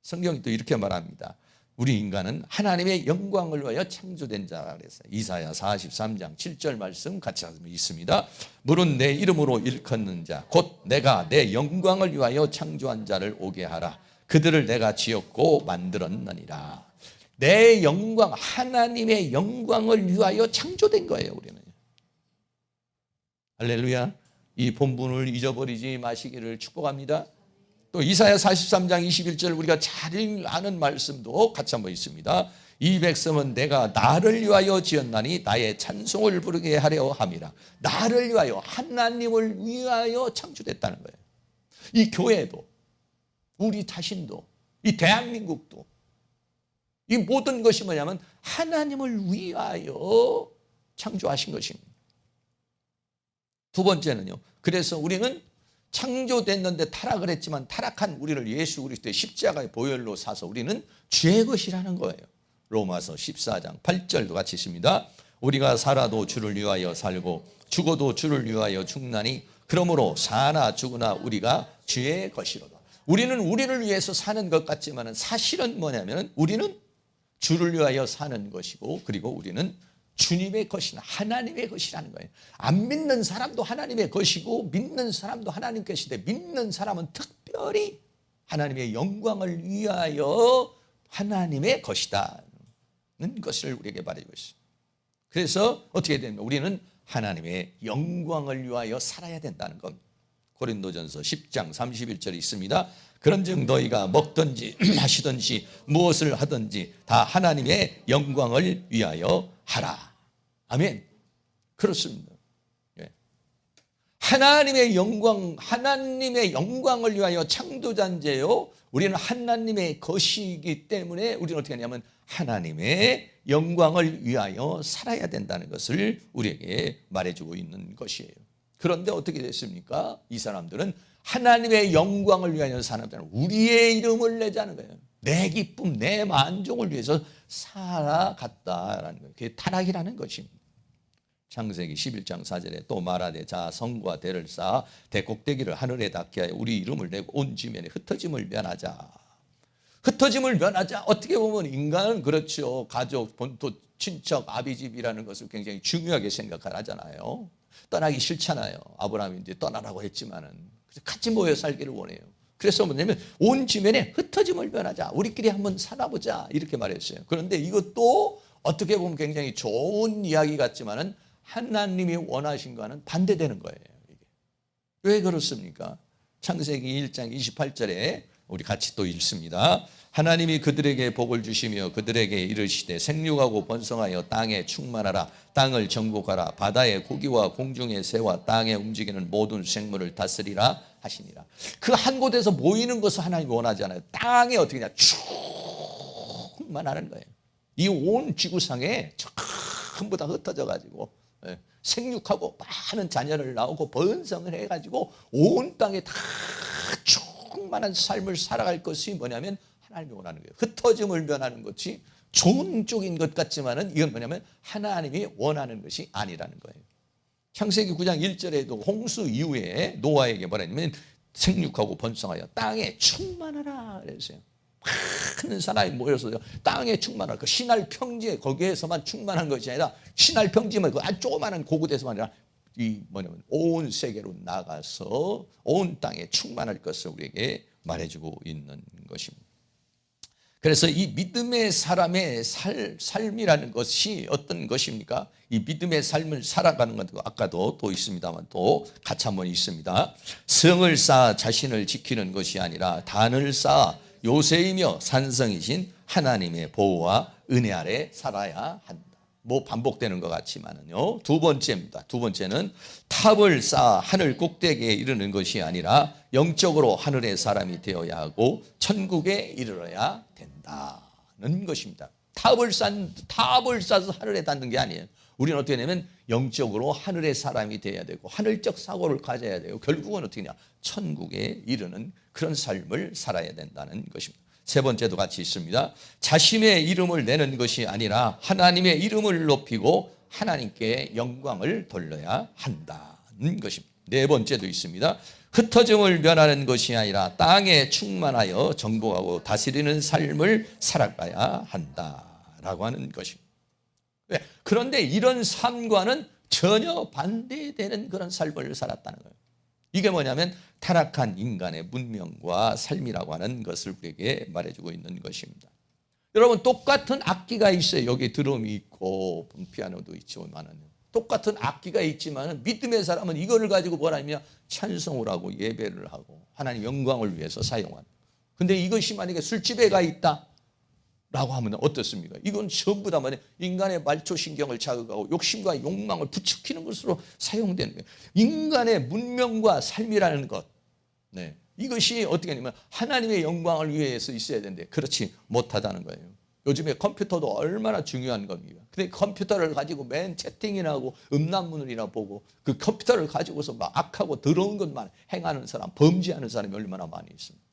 Speaker 1: 성경이 또 이렇게 말합니다. 우리 인간은 하나님의 영광을 위하여 창조된 자라 그랬어요. 이사야 43장 7절 말씀 같이 있습니다. 물은 내 이름으로 일컫는 자 곧 내가 내 영광을 위하여 창조한 자를 오게 하라. 그들을 내가 지었고 만들었느니라. 내 영광, 하나님의 영광을 위하여 창조된 거예요. 우리는. 할렐루야. 이 본분을 잊어버리지 마시기를 축복합니다. 또 이사야 43장 21절 우리가 잘 아는 말씀도 같이 한번 있습니다. 이 백성은 내가 나를 위하여 지었나니 나의 찬송을 부르게 하려 함이라. 나를 위하여, 하나님을 위하여 창조됐다는 거예요. 이 교회도, 우리 자신도, 이 대한민국도, 이 모든 것이 뭐냐면 하나님을 위하여 창조하신 것입니다. 두 번째는요. 그래서 우리는 창조됐는데 타락을 했지만 타락한 우리를 예수 그리스도의 십자가의 보혈로 사서 우리는 죄의 것이라는 거예요. 로마서 14장 8절도 같이 있습니다. 우리가 살아도 주를 위하여 살고 죽어도 주를 위하여 죽나니 그러므로 사나 죽으나 우리가 주의 것이로다. 우리는 우리를 위해서 사는 것 같지만 사실은 뭐냐면 우리는 주를 위하여 사는 것이고 그리고 우리는 주님의 것이나 하나님의 것이라는 거예요. 안 믿는 사람도 하나님의 것이고 믿는 사람도 하나님 것인데 믿는 사람은 특별히 하나님의 영광을 위하여 하나님의 것이다는 것을 우리에게 말해주고 있습니다. 그래서 어떻게 됩니까? 우리는 하나님의 영광을 위하여 살아야 된다는 겁니다. 고린도전서 10장 31절이 있습니다. 그런즉 너희가 먹든지 마시든지 무엇을 하든지 다 하나님의 영광을 위하여 하라. 아멘. 그렇습니다. 하나님의 영광을 위하여 창조한 자요. 우리는 하나님의 것이기 때문에 우리는 어떻게 하냐면 하나님의 영광을 위하여 살아야 된다는 것을 우리에게 말해주고 있는 것이에요. 그런데 어떻게 됐습니까? 이 사람들은 하나님의 영광을 위하여 사는 사람, 우리의 이름을 내자는 거예요. 내 기쁨, 내 만족을 위해서 살아갔다라는 거예요. 그게 타락이라는 것입니다. 창세기 11장 4절에 또 말하되 자 성과 대를 쌓아 대꼭대기를 하늘에 닿게 하여 우리 이름을 내고 온 지면에 흩어짐을 면하자. 흩어짐을 면하자. 어떻게 보면 인간은 그렇죠. 가족, 본토, 친척, 아비집이라는 것을 굉장히 중요하게 생각을 하잖아요. 떠나기 싫잖아요. 아브라함이 이제 떠나라고 했지만은 같이 모여 살기를 원해요. 그래서 뭐냐면 온 지면에 흩어짐을 면하자. 우리끼리 한번 살아보자. 이렇게 말했어요. 그런데 이것도 어떻게 보면 굉장히 좋은 이야기 같지만은 하나님이 원하신 거와는 반대되는 거예요. 이게. 왜 그렇습니까? 창세기 1장 28절에 우리 같이 또 읽습니다. 하나님이 그들에게 복을 주시며 그들에게 이르시되 생육하고 번성하여 땅에 충만하라. 땅을 정복하라. 바다의 고기와 공중의 새와 땅에 움직이는 모든 생물을 다스리라 하시니라. 그 한 곳에서 모이는 것을 하나님이 원하지 않아요. 땅에 어떻게 그냥 충만하는 거예요. 이 온 지구상에 전부 다 흩어져 가지고 생육하고 많은 자녀를 낳고 번성을 해가지고 온 땅에 다 충만한 삶을 살아갈 것이 뭐냐면 하나님이 원하는 거예요. 흩어짐을 면하는 것이 좋은 쪽인 것 같지만은 이건 뭐냐면 하나님이 원하는 것이 아니라는 거예요. 창세기 9장 1절에도 홍수 이후에 노아에게 뭐라 했냐면 생육하고 번성하여 땅에 충만하라 그랬어요. 많은 사람이 모여서 땅에 충만할 그 신할 평지에 거기에서만 충만한 것이 아니라 신할 평지만 그 아주 조그마한 고구대에서만 아니라 이 뭐냐면 온 세계로 나가서 온 땅에 충만할 것을 우리에게 말해주고 있는 것입니다. 그래서 이 믿음의 사람의 삶이라는 것이 어떤 것입니까? 이 믿음의 삶을 살아가는 것도 아까도 또 있습니다만 또 같이 한번 있습니다. 성을 쌓아 자신을 지키는 것이 아니라 단을 쌓아 요새이며 산성이신 하나님의 보호와 은혜 아래 살아야 한다. 뭐 반복되는 것 같지만은요. 두 번째입니다. 두 번째는 탑을 쌓아 하늘 꼭대기에 이르는 것이 아니라 영적으로 하늘의 사람이 되어야 하고 천국에 이르러야 된다는 것입니다. 탑을 쌓아서 하늘에 닿는 게 아니에요. 우리는 어떻게 되냐면 영적으로 하늘의 사람이 되어야 되고 하늘적 사고를 가져야 되고 결국은 어떻게 되냐 천국에 이르는 그런 삶을 살아야 된다는 것입니다. 세 번째도 같이 있습니다. 자신의 이름을 내는 것이 아니라 하나님의 이름을 높이고 하나님께 영광을 돌려야 한다는 것입니다. 네 번째도 있습니다. 흩어짐을 면하는 것이 아니라 땅에 충만하여 정복하고 다스리는 삶을 살아가야 한다라고 하는 것입니다. 그런데 이런 삶과는 전혀 반대되는 그런 삶을 살았다는 거예요. 이게 뭐냐면 타락한 인간의 문명과 삶이라고 하는 것을 우리에게 말해주고 있는 것입니다. 여러분 똑같은 악기가 있어요. 여기 드럼이 있고 피아노도 있지만 똑같은 악기가 있지만 믿음의 사람은 이거를 가지고 뭐라 하냐 찬송을 하고 예배를 하고 하나님 영광을 위해서 사용하는. 근데 이것이 만약에 술집에 가 있다 라고 하면 어떻습니까? 이건 전부 다 인간의 말초신경을 자극하고 욕심과 욕망을 부추기는 것으로 사용되는 거예요. 인간의 문명과 삶이라는 것, 이것이 어떻게 하냐면 하나님의 영광을 위해서 있어야 되는데 그렇지 못하다는 거예요. 요즘에 컴퓨터도 얼마나 중요한 겁니까? 근데 컴퓨터를 가지고 맨 채팅이나 하고 음란물이나 보고 그 컴퓨터를 가지고서 막 악하고 더러운 것만 행하는 사람, 범죄하는 사람이 얼마나 많이 있습니다.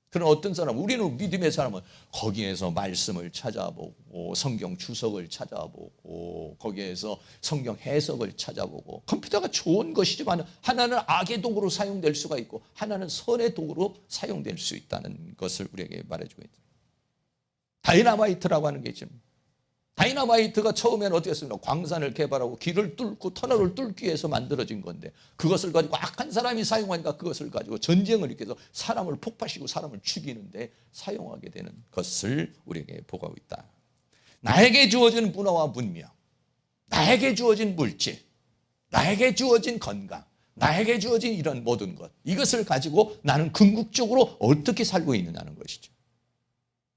Speaker 1: 그런 어떤 사람, 우리는 믿음의 사람은 거기에서 말씀을 찾아보고 성경 주석을 찾아보고 거기에서 성경 해석을 찾아보고 컴퓨터가 좋은 것이지만 하나는 악의 도구로 사용될 수가 있고 하나는 선의 도구로 사용될 수 있다는 것을 우리에게 말해주고 있다. 다이너마이트라고 하는 게 있죠. 다이너마이트가 처음에는 어떻게 했습니까? 광산을 개발하고 길을 뚫고 터널을 뚫기 위해서 만들어진 건데 그것을 가지고 악한 사람이 사용하니까 그것을 가지고 전쟁을 일으켜서 사람을 폭파시키고 사람을 죽이는데 사용하게 되는 것을 우리에게 보고하고 있다. 나에게 주어진 문화와 문명, 나에게 주어진 물질, 나에게 주어진 건강, 나에게 주어진 이런 모든 것, 이것을 가지고 나는 궁극적으로 어떻게 살고 있느냐는 것이죠.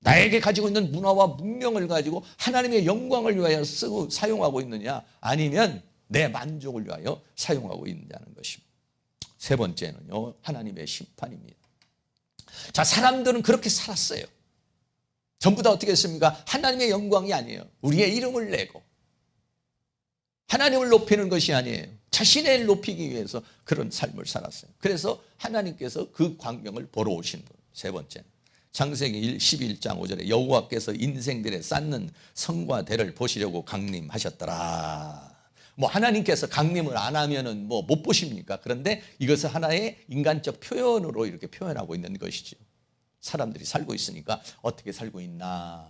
Speaker 1: 나에게 가지고 있는 문화와 문명을 가지고 하나님의 영광을 위하여 쓰고 사용하고 있느냐 아니면 내 만족을 위하여 사용하고 있느냐는 것입니다. 세 번째는요, 하나님의 심판입니다. 자, 사람들은 그렇게 살았어요. 전부 다 어떻게 했습니까? 하나님의 영광이 아니에요. 우리의 이름을 내고 하나님을 높이는 것이 아니에요. 자신을 높이기 위해서 그런 삶을 살았어요. 그래서 하나님께서 그 광경을 보러 오신 거예요. 세 번째는 창세기 11장 5절에 여호와께서 인생들에 쌓는 성과 대를 보시려고 강림하셨더라. 뭐 하나님께서 강림을 안 하면은 뭐 못 보십니까? 그런데 이것을 하나의 인간적 표현으로 이렇게 표현하고 있는 것이죠. 사람들이 살고 있으니까 어떻게 살고 있나?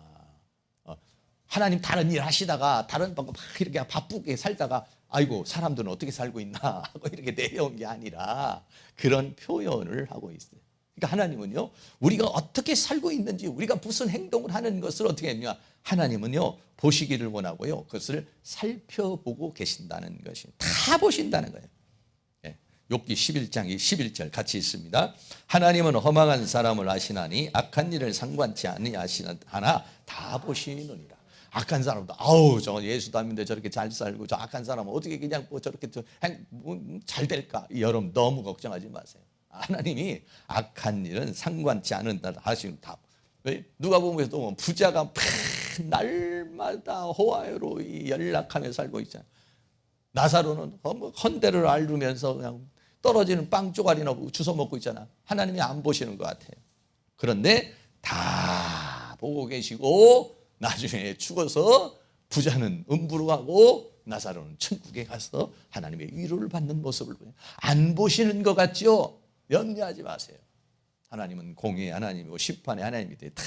Speaker 1: 하나님 다른 일 하시다가 다른 막 이렇게 바쁘게 살다가 아이고 사람들은 어떻게 살고 있나 하고 이렇게 내려온 게 아니라 그런 표현을 하고 있어요. 그러니까 하나님은요, 우리가 어떻게 살고 있는지, 우리가 무슨 행동을 하는 것을 어떻게 했냐, 하나님은요 보시기를 원하고요, 그것을 살펴보고 계신다는 것이, 다 보신다는 거예요. 욥기 11장 11절 같이 있습니다. 하나님은 허망한 사람을 아시나니 악한 일을 상관치 아니하시나 다 보시느니라. 악한 사람도 아우 저 예수도 안 믿는데 저렇게 잘 살고, 저 악한 사람은 어떻게 그냥 뭐 저렇게 잘 될까? 여러분 너무 걱정하지 마세요. 하나님이 악한 일은 상관치 않는다 하시는 다. 누가복음에서도 보면 부자가 날마다 호화로이 연락하며 살고 있잖아요. 나사로는 헌대를 앓으면서 그냥 떨어지는 빵 쪼가리나 주워 먹고 있잖아. 하나님이 안 보시는 것 같아요. 그런데 다 보고 계시고 나중에 죽어서 부자는 음부로 가고 나사로는 천국에 가서 하나님의 위로를 받는 모습을 보여요. 안 보시는 것 같죠? 염려하지 마세요. 하나님은 공의의 하나님이고 심판의 하나님이 다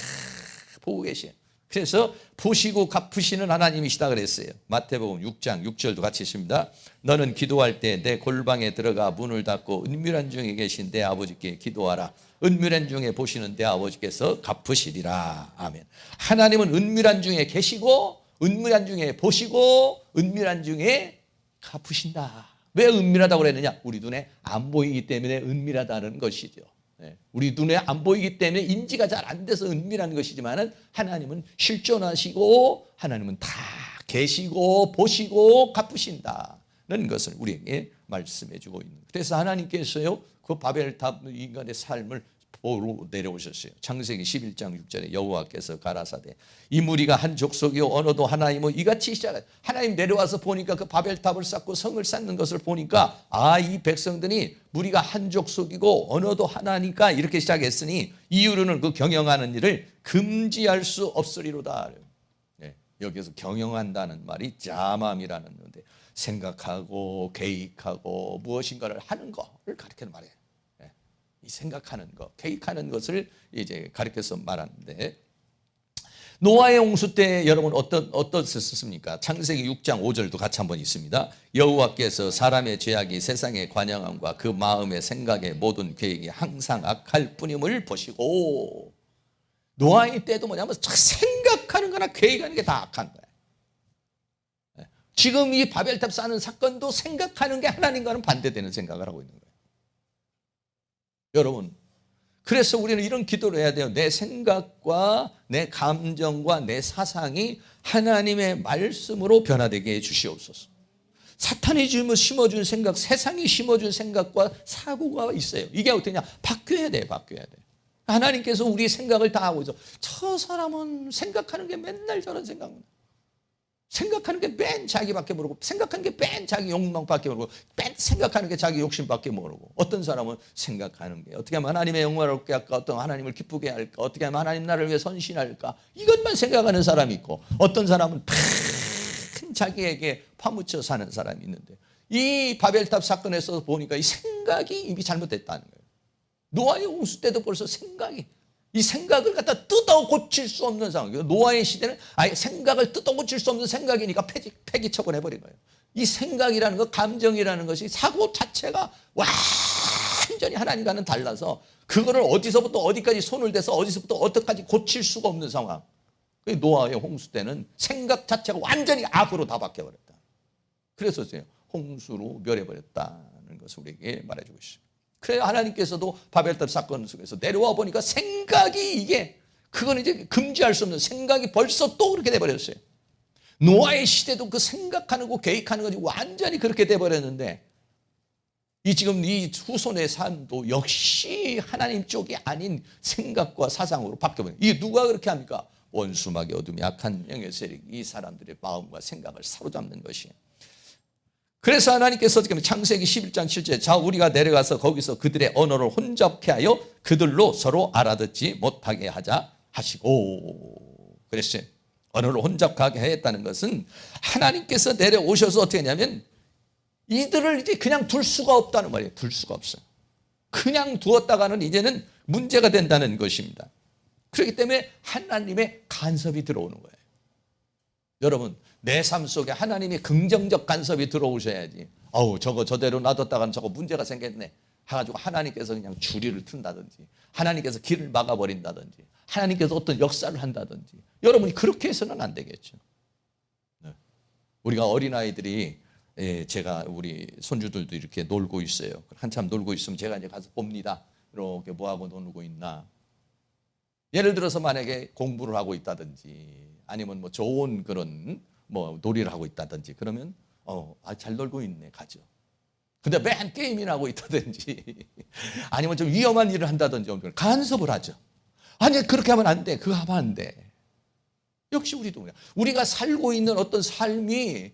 Speaker 1: 보고 계셔요. 그래서 보시고 갚으시는 하나님이시다 그랬어요. 마태복음 6장 6절도 같이 있습니다. 너는 기도할 때 내 골방에 들어가 문을 닫고 은밀한 중에 계신 내 아버지께 기도하라. 은밀한 중에 보시는 내 아버지께서 갚으시리라. 아멘. 하나님은 은밀한 중에 계시고 은밀한 중에 보시고 은밀한 중에 갚으신다. 왜 은밀하다고 그랬느냐? 우리 눈에 안 보이기 때문에 은밀하다는 것이죠. 우리 눈에 안 보이기 때문에 인지가 잘 안 돼서 은밀한 것이지만 하나님은 실존하시고 하나님은 다 계시고 보시고 갚으신다는 것을 우리에게 말씀해 주고 있는 거예요. 그래서 하나님께서요 그 바벨탑 인간의 삶을 보러 내려오셨어요. 창세기 11장 6절에 여호와께서 가라사대 이 무리가 한 족속이요 언어도 하나이며 이같이 시작해요. 하나님 내려와서 보니까 그 바벨탑을 쌓고 성을 쌓는 것을 보니까 이 백성들이 무리가 한 족속이고 언어도 하나니까 이렇게 시작했으니 이후로는 그 경영하는 일을 금지할 수 없으리로다. 여기서 경영한다는 말이 자맘이라는 건데 생각하고 계획하고 무엇인가를 하는 거를 가리키는 말이에요. 이 생각하는 것, 계획하는 것을 이제 가리켜서 말하는데 노아의 홍수 때 여러분 어떻습니까? 창세기 6장 5절도 같이 한번 있습니다. 여호와께서 사람의 죄악이 세상의 관영함과 그 마음의 생각의 모든 계획이 항상 악할 뿐임을 보시고 노아의 때도 뭐냐면 생각하는 거나 계획하는 게 다 악한 거예요. 지금 이 바벨탑 쌓는 사건도 생각하는 게 하나님과는 반대되는 생각을 하고 있는 거예요. 여러분, 그래서 우리는 이런 기도를 해야 돼요. 내 생각과 내 감정과 내 사상이 하나님의 말씀으로 변화되게 해 주시옵소서. 사탄이 심어준 생각, 세상이 심어준 생각과 사고가 있어요. 이게 어떠냐? 바뀌어야 돼요. 바뀌어야 돼요. 하나님께서 우리 생각을 다 하고 있어. 저 사람은 생각하는 게 맨날 저런 생각만. 생각하는 게 맨 자기밖에 모르고 생각하는 게 맨 자기 욕망밖에 모르고 맨 생각하는 게 자기 욕심밖에 모르고 어떤 사람은 생각하는 게 어떻게 하면 하나님의 영광을 얻게 할까, 어떤 하나님을 기쁘게 할까, 어떻게 하면 하나님 나라를 위해 선신할까, 이것만 생각하는 사람이 있고 어떤 사람은 큰 자기에게 파묻혀 사는 사람이 있는데 이 바벨탑 사건에서 보니까 이 생각이 이미 잘못됐다는 거예요. 노아의 홍수 때도 벌써 이 생각을 갖다 뜯어 고칠 수 없는 상황. 노아의 시대는 아예 생각을 뜯어 고칠 수 없는 생각이니까 폐기 처분해버린 거예요. 이 생각이라는 것, 감정이라는 것이 사고 자체가 완전히 하나님과는 달라서 그거를 어디서부터 어디까지 손을 대서 어디서부터 어디까지 고칠 수가 없는 상황. 노아의 홍수 때는 생각 자체가 완전히 악으로 다 바뀌어버렸다. 그래서 홍수로 멸해버렸다는 것을 우리에게 말해주고 있습니다. 그래야 하나님께서도 바벨탑 사건 속에서 내려와 보니까 생각이 그건 이제 금지할 수 없는 생각이 벌써 또 그렇게 돼버렸어요. 노아의 시대도 그 생각하는 거 계획하는 것이 완전히 그렇게 돼버렸는데 지금 이 후손의 삶도 역시 하나님 쪽이 아닌 생각과 사상으로 바뀌어버려요. 이게 누가 그렇게 합니까? 원수막의 어둠이 악한 영의 세력이 이 사람들의 마음과 생각을 사로잡는 것이에요. 그래서 하나님께서 창세기 11장 7절에 자 우리가 내려가서 거기서 그들의 언어를 혼잡케 하여 그들로 서로 알아듣지 못하게 하자 하시고 그랬어요. 언어를 혼잡하게 했다는 것은 하나님께서 내려오셔서 어떻게 했냐면 이들을 이제 그냥 둘 수가 없다는 말이에요. 둘 수가 없어요. 그냥 두었다가는 이제는 문제가 된다는 것입니다. 그렇기 때문에 하나님의 간섭이 들어오는 거예요. 여러분 내 삶 속에 하나님의 긍정적 간섭이 들어오셔야지. 저거 저대로 놔뒀다가는 저거 문제가 생겼네. 해가지고 하나님께서 그냥 주리를 튼다든지 하나님께서 길을 막아버린다든지 하나님께서 어떤 역사를 한다든지 여러분이 그렇게 해서는 안 되겠죠. 네. 우리가 어린아이들이 제가 우리 손주들도 이렇게 놀고 있어요. 한참 놀고 있으면 제가 이제 가서 봅니다. 이렇게 뭐하고 놀고 있나. 예를 들어서 만약에 공부를 하고 있다든지 아니면 뭐 좋은 그런 뭐 놀이를 하고 있다든지 그러면 잘 놀고 있네 가죠. 근데 맨 게임이나 하고 있다든지 아니면 좀 위험한 일을 한다든지 간섭을 하죠. 아니 그렇게 하면 안 돼. 그거 하면 안 돼. 역시 우리도 우리가 살고 있는 어떤 삶이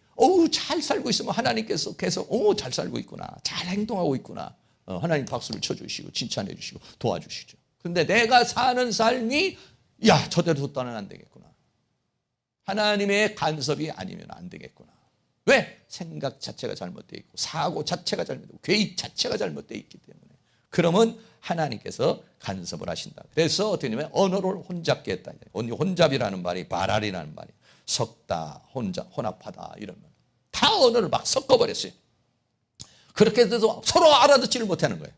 Speaker 1: 잘 살고 있으면 하나님께서 계속 잘 살고 있구나. 잘 행동하고 있구나. 하나님 박수를 쳐주시고 칭찬해 주시고 도와주시죠. 근데 내가 사는 삶이 저대로 뒀다는 안 되겠구나. 하나님의 간섭이 아니면 안 되겠구나. 왜? 생각 자체가 잘못되어 있고 사고 자체가 잘못되고 계획 자체가 잘못되어 있기 때문에. 그러면 하나님께서 간섭을 하신다. 그래서 어떻게 되냐면 언어를 혼잡게 했다. 혼잡이라는 말이 바랄이라는 말이 섞다, 혼합하다 이런 말. 다 언어를 막 섞어버렸어요. 그렇게 해서 서로 알아듣지를 못하는 거예요.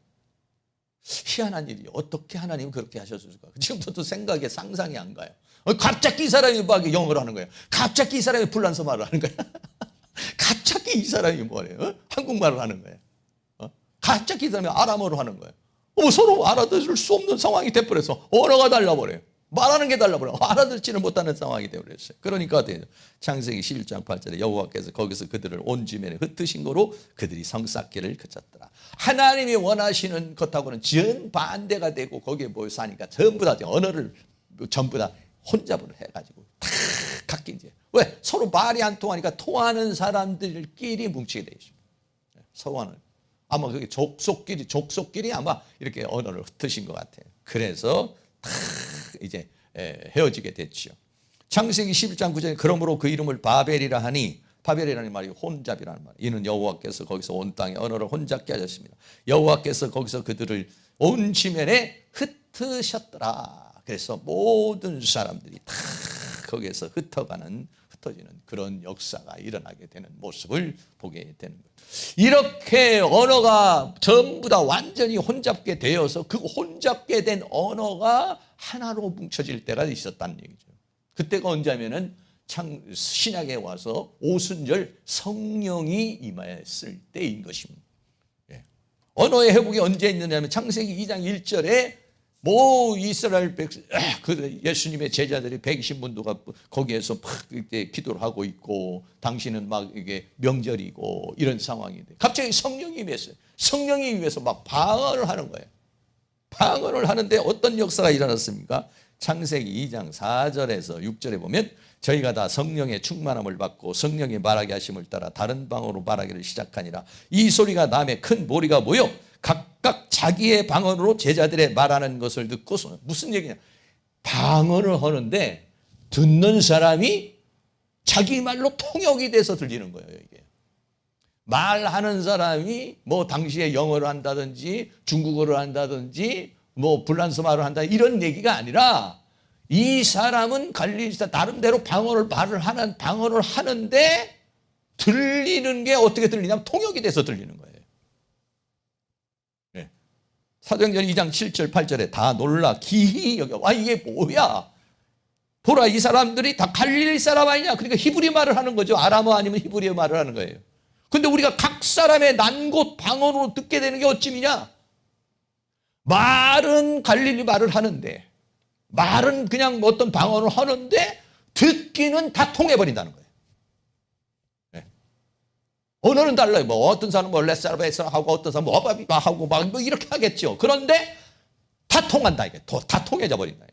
Speaker 1: 희한한 일이 어떻게 하나님은 그렇게 하셨을까? 지금부터 생각에 상상이 안 가요. 갑자기 이 사람이 막 영어를 하는 거예요. 갑자기 이 사람이 불란서 말을 하는 거예요. 갑자기 이 사람이 뭐래요? 한국말을 하는 거예요. 갑자기 이 사람이 아람어로 하는 거예요. 서로 알아들을 수 없는 상황이 돼버려서 언어가 달라버려요. 말하는 게 달라버려요. 알아듣지는 못하는 상황이 돼버렸어요. 그러니까 어때요? 창세기 11장 8절에 여호와께서 거기서 그들을 온 지면에 흩으신 거로 그들이 성쌓기를 그쳤더라. 하나님이 원하시는 것하고는 정반대가 되고 거기에 모여 사니까 전부 다 언어를 전부 다 혼잡을 해가지고 다 각기 이제 왜? 서로 말이 안 통하니까 통하는 사람들끼리 뭉치게 되어 있습니다. 서원을 아마 그게 족속끼리 아마 이렇게 언어를 흩으신 것 같아요. 그래서 다 이제 헤어지게 됐죠. 창세기 11장 9절에 그러므로 그 이름을 바벨이라 하니 바벨이라는 말이 혼잡이라는 말. 이는 여호와께서 거기서 온 땅에 언어를 혼잡게 하셨습니다. 여호와께서 거기서 그들을 온 지면에 흩으셨더라. 그래서 모든 사람들이 다 거기에서 흩어지는 그런 역사가 일어나게 되는 모습을 보게 되는 거예요. 이렇게 언어가 전부 다 완전히 혼잡게 되어서 그 혼잡게 된 언어가 하나로 뭉쳐질 때가 있었다는 얘기죠. 그때가 언제냐면은 신약에 와서 오순절 성령이 임하였을 때인 것입니다. 언어의 회복이 언제 있느냐면 창세기 2장 1절에 이스라엘 그 예수님의 제자들이 120문도가 거기에서 막 이렇게 기도를 하고 있고 당신은 막 이게 명절이고 이런 상황인데 갑자기 성령이 임했어요. 성령이 임해서 막 방언을 하는 거예요. 방언을 하는데 어떤 역사가 일어났습니까? 창세기 2장 4절에서 6절에 보면 저희가 다 성령의 충만함을 받고 성령이 말하게 하심을 따라 다른 방언으로 말하기를 시작하니라. 이 소리가 남의 큰 무리가 모여 각각 자기의 방언으로 제자들의 말하는 것을 듣고 무슨 얘기냐? 방언을 하는데 듣는 사람이 자기 말로 통역이 돼서 들리는 거예요. 이게 말하는 사람이 뭐 당시에 영어를 한다든지 중국어를 한다든지 뭐 불란서 말을 한다 이런 얘기가 아니라 이 사람은 갈릴리사 나름대로 방언을 하는데 들리는 게 어떻게 들리냐면 통역이 돼서 들리는 거예요. 네. 사도행전 2장 7절 8절에 다 놀라 기히 여겨. 이게 뭐야? 보라 이 사람들이 다 갈릴리 사람 아니냐? 그러니까 히브리 말을 하는 거죠. 아람어 아니면 히브리 말을 하는 거예요. 근데 우리가 각 사람의 난곳 방언으로 듣게 되는 게 어찌미냐? 말은 갈릴리 말을 하는데 말은 그냥 어떤 방언을 하는데 듣기는 다 통해버린다는 거예요. 네. 언어는 달라요. 뭐 어떤 사람은 뭐 레사르베사 하고 어떤 사람은 어바비바 하고 막 뭐 이렇게 하겠죠. 그런데 다 통한다 이게. 다 통해져 버린다.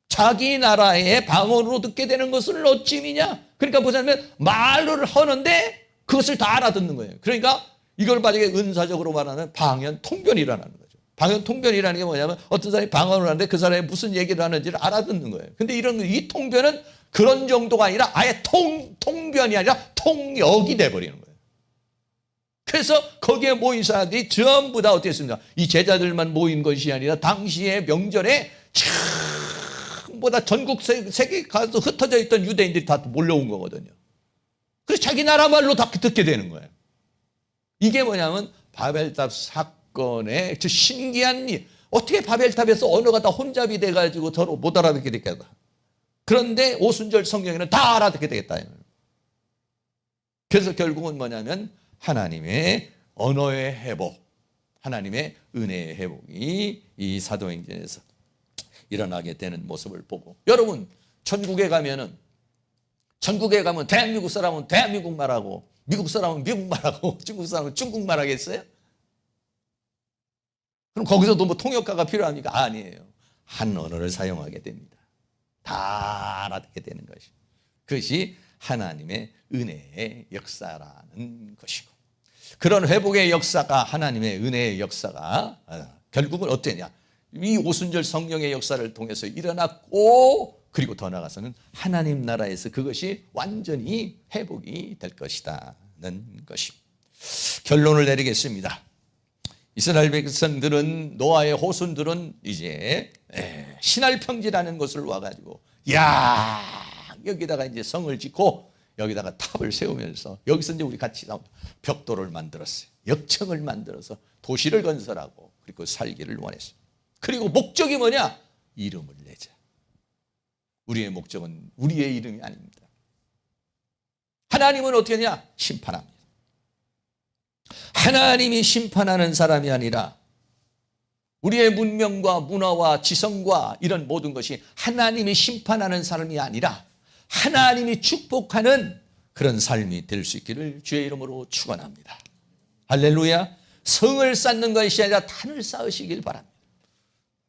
Speaker 1: 자기 나라의 방언으로 듣게 되는 것을 어찌미냐? 그러니까 보자면 말을 하는데 그것을 다 알아듣는 거예요. 그러니까 이걸 만약에 은사적으로 말하는 방언 통변이라는 거죠. 방언 통변이라는 게 뭐냐면 어떤 사람이 방언을 하는데 그 사람이 무슨 얘기를 하는지를 알아듣는 거예요. 근데 이 통변은 그런 정도가 아니라 아예 통변이 아니라 통역이 돼버리는 거예요. 그래서 거기에 모인 사람들이 전부 다 어떻게 했습니까? 이 제자들만 모인 것이 아니라 당시의 명절에 전부 다 전국 세계 가서 흩어져 있던 유대인들이 다 몰려온 거거든요. 그래서 자기 나라 말로 다 듣게 되는 거예요. 이게 뭐냐면 바벨탑 사건 사건의 저 신기한 일. 어떻게 바벨탑에서 언어가 다 혼잡이 돼가지고 서로 못 알아듣게 됐겠다. 그런데 오순절 성경에는 다 알아듣게 되겠다. 그래서 결국은 뭐냐면 하나님의 언어의 회복, 하나님의 은혜의 회복이 이 사도행전에서 일어나게 되는 모습을 보고, 여러분 전국에 가면 대한민국 사람은 대한민국 말하고, 미국 사람은 미국 말하고, 중국 사람은 중국 말하겠어요? 그럼 거기서도 뭐 통역가가 필요합니까? 아니에요. 한 언어를 사용하게 됩니다. 다 알아듣게 되는 것이. 그것이 하나님의 은혜의 역사라는 것이고, 그런 회복의 역사가, 하나님의 은혜의 역사가 결국은 어땠냐? 이 오순절 성령의 역사를 통해서 일어났고, 그리고 더 나아가서는 하나님 나라에서 그것이 완전히 회복이 될 것이다는 것입니다. 결론을 내리겠습니다. 이스라엘 백성들은, 노아의 후손들은 이제 신할평지라는 곳을 와가지고, 야, 여기다가 이제 성을 짓고 여기다가 탑을 세우면서 여기서 이제 우리 같이 벽돌을 만들었어요. 역청을 만들어서 도시를 건설하고 그리고 살기를 원했어요. 그리고 목적이 뭐냐? 이름을 내자. 우리의 목적은 우리의 이름이 아닙니다. 하나님은 어떻게 하냐? 심판합니다. 하나님이 심판하는 사람이 아니라 우리의 문명과 문화와 지성과 이런 모든 것이 하나님이 심판하는 사람이 아니라 하나님이 축복하는 그런 삶이 될 수 있기를 주의 이름으로 축원합니다. 할렐루야. 성을 쌓는 것이 아니라 단을 쌓으시길 바랍니다.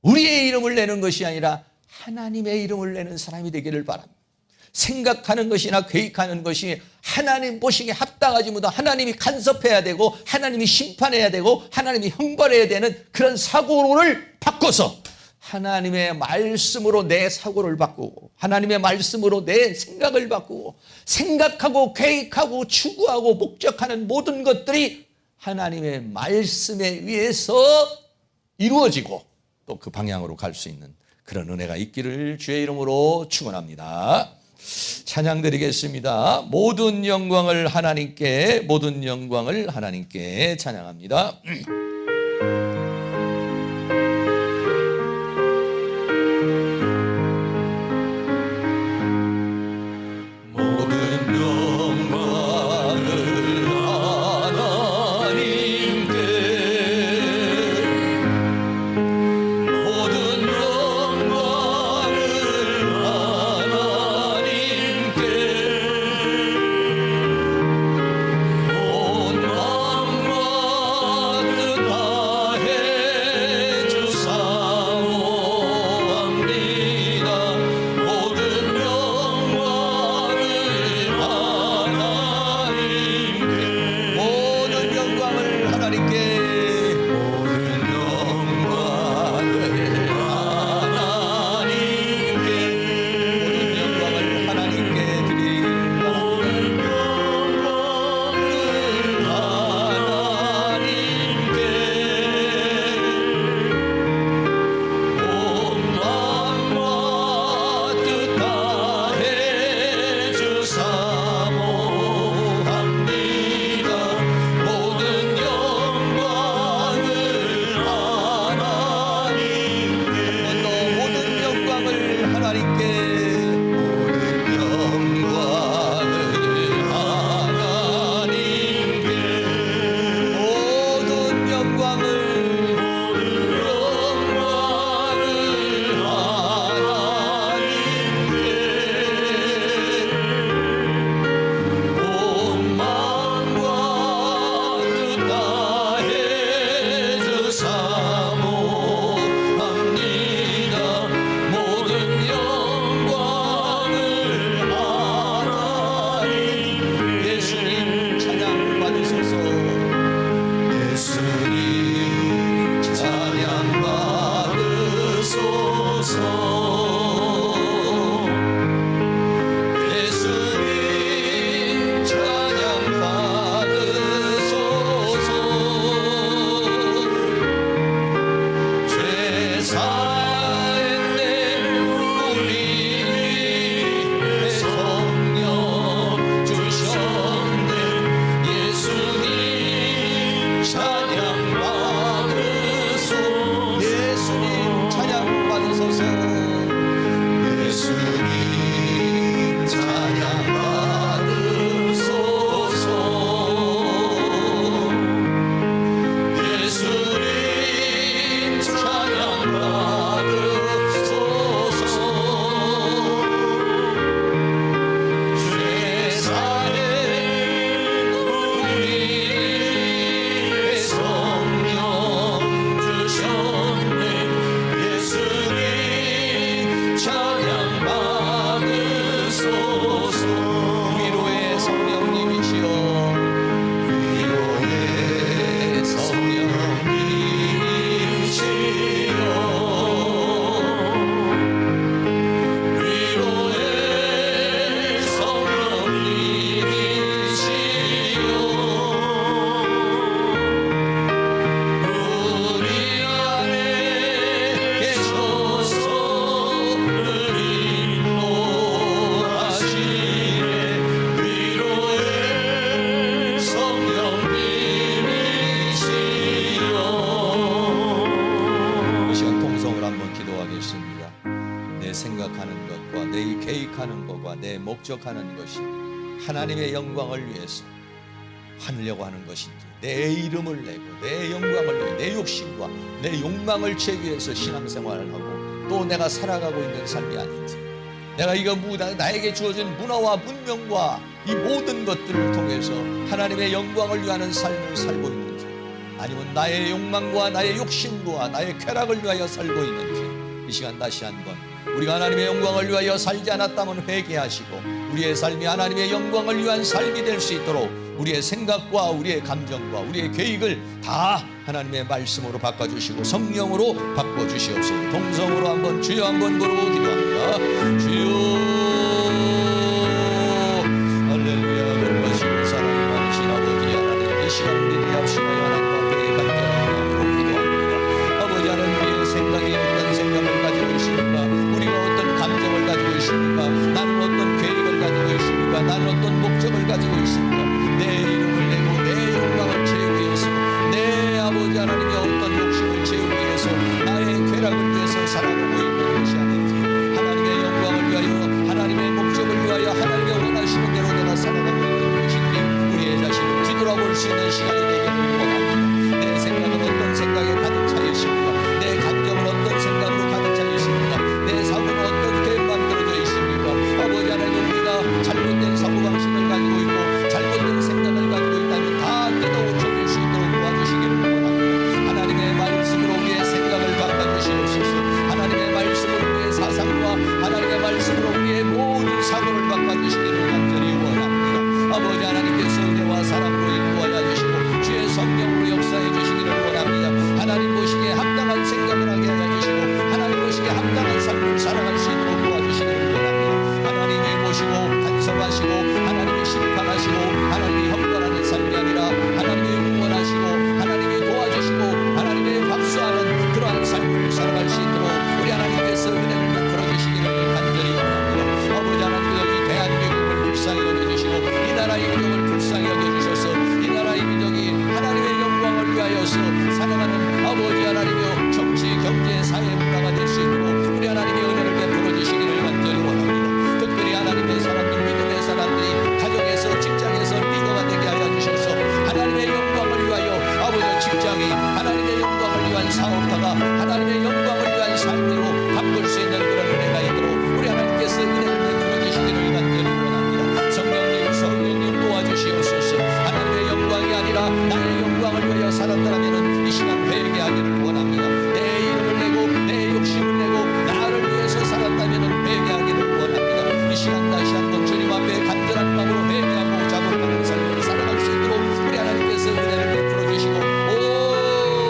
Speaker 1: 우리의 이름을 내는 것이 아니라 하나님의 이름을 내는 사람이 되기를 바랍니다. 생각하는 것이나 계획하는 것이 하나님 보시기에 합당하지 못하고 하나님이 간섭해야 되고 하나님이 심판해야 되고 하나님이 형벌해야 되는 그런 사고를 바꿔서 하나님의 말씀으로 내 사고를 바꾸고 하나님의 말씀으로 내 생각을 바꾸고 생각하고 계획하고 추구하고 목적하는 모든 것들이 하나님의 말씀에 의해서 이루어지고 또 그 방향으로 갈 수 있는 그런 은혜가 있기를 주의 이름으로 축원합니다. 찬양 드리겠습니다. 모든 영광을 하나님께, 모든 영광을 하나님께 찬양합니다. 것과 내 계획하는 것과 내 목적하는 것이 하나님의 영광을 위해서 하려고 하는 것인지, 내 이름을 내고 내 영광을 내고 내 욕심과 내 욕망을 채우기 위해서 신앙생활을 하고 또 내가 살아가고 있는 삶이 아닌지, 내가 이거 나에게 주어진 문화와 문명과 이 모든 것들을 통해서 하나님의 영광을 위하는 삶을 살고 있는지, 아니면 나의 욕망과 나의 욕심과 나의 쾌락을 위하여 살고 있는지, 이 시간 다시 한번 우리가 하나님의 영광을 위하여 살지 않았다면 회개하시고 우리의 삶이 하나님의 영광을 위한 삶이 될 수 있도록 우리의 생각과 우리의 감정과 우리의 계획을 다 하나님의 말씀으로 바꿔주시고 성령으로 바꿔주시옵소서. 동성으로 한번 주여 한번 부르고 기도합니다. 주여 할렐루야. 거룩하시고 사랑이 많으신 아버지 하나님, 이 시간 우리들이 합심하여 하나님과 함께 간절한 마음으로 기도합니다. 아버지 하나님, 우리의 생각이 어떤 생각을 가지고 있습니까? 우리가 어떤 감정을 가지고 있습니까? 나는 어떤 계획을 가지고 있습니까? 나는 어떤 목적을 가지고 있습니까? 내 이름을 내고 내 욕망을 채우기 위해서, 내 아버지 하나님의 어떤 욕심을 채우기 위해서, 나의 쾌락을 위해서 살아가고 있는 것이 아닌지, 하나님의 영광을 위하여 하나님의 목적을 위하여 하나님의 원하시는 대로 내가 살아가고 있는 것인지 우리의 자신을 뒤돌아볼 수 있는 시간이 되기를 원합니다. 내 생각은 어떤 생각에 가득 차 있습니까? 내 감정은 어떤 생각으로 가득 차 있습니까? 내 사고는 어떻게 만들어져 있습니까? 아버지 하나님, 우리가 잘못된 사고방식을 가지고 있고 잘못된 생각을 가지고 있다면 다 뜯어고쳐줄 수 있도록 도와주시기를 원합니다. 하나님의 말씀으로 우리의 생각을 바꿔주시옵소서. 하나님의 말씀으로 우리의 사상과 하나님의 말씀으로 우리의 모든 사고를 바꿔주시기를 간절히 원합니다. 아버지 하나님께서 은혜와 사랑으로 인도하여 주시고 주의 성령으로 역사해 주시기를 원합니다. 하나님 보시기에 합당한 생각을 하게 하여 주시고 하나님 보시기에 합당한 삶을 살아갈 수 있도록 도와주시기를 원합니다. 하나님이 보시고 간섭하시고 하나님이 심판하시고 하나님이 형벌하는 삶이 아니라 하나님이 응원하시고 하나님이 도와주시고 하나님의 박수하는 그러한 삶을 살아갈 수 있도록 우리 하나님께서 은혜를 베풀어 주시기를 간절히 원합니다. 아버지 하나님, 여기 대한민국을 불쌍히 여겨주시고 이 나라의 민족을 불쌍히 여겨주셔서 이 나라의 민족이 하나님의 영광을 위하여서 살아가는 아버지 하나님의 정치, 경제, 사회, 문화가 될 수 있도록 우리 하나님의 은혜를 베풀어 주시기를 간절히 원합니다. 특별히 하나님의 사람들, 믿음의 사람들이 가정에서 직장에서 리더가 되게 하여 주셔서 하나님의 영광을 위하여 아버지 직장이 하나님의 영광을 위한 사업가가 하나님의 영광을 위한 삶으로 바꿀 수 있는 그런 은혜가 있도록 우리 하나님께서 은혜를 베풀어 주시기를 간절히 원합니다. 성령님, 성령님 도와주시옵소서. 하나님의 영광이 아니라 나의 영광을 위하여 살았다면 이 시간 회개하기를 원합니다. 내 이름을 내고 내 욕심을 내고 나를 위해서 살았다면 회개하기를 원합니다. 이 시간 다시 한번 주님 앞에 간절한 마음으로 회개하고 자복하는 삶을 살아갈 수 있도록 우리 하나님께서 은혜를 베풀어 주시고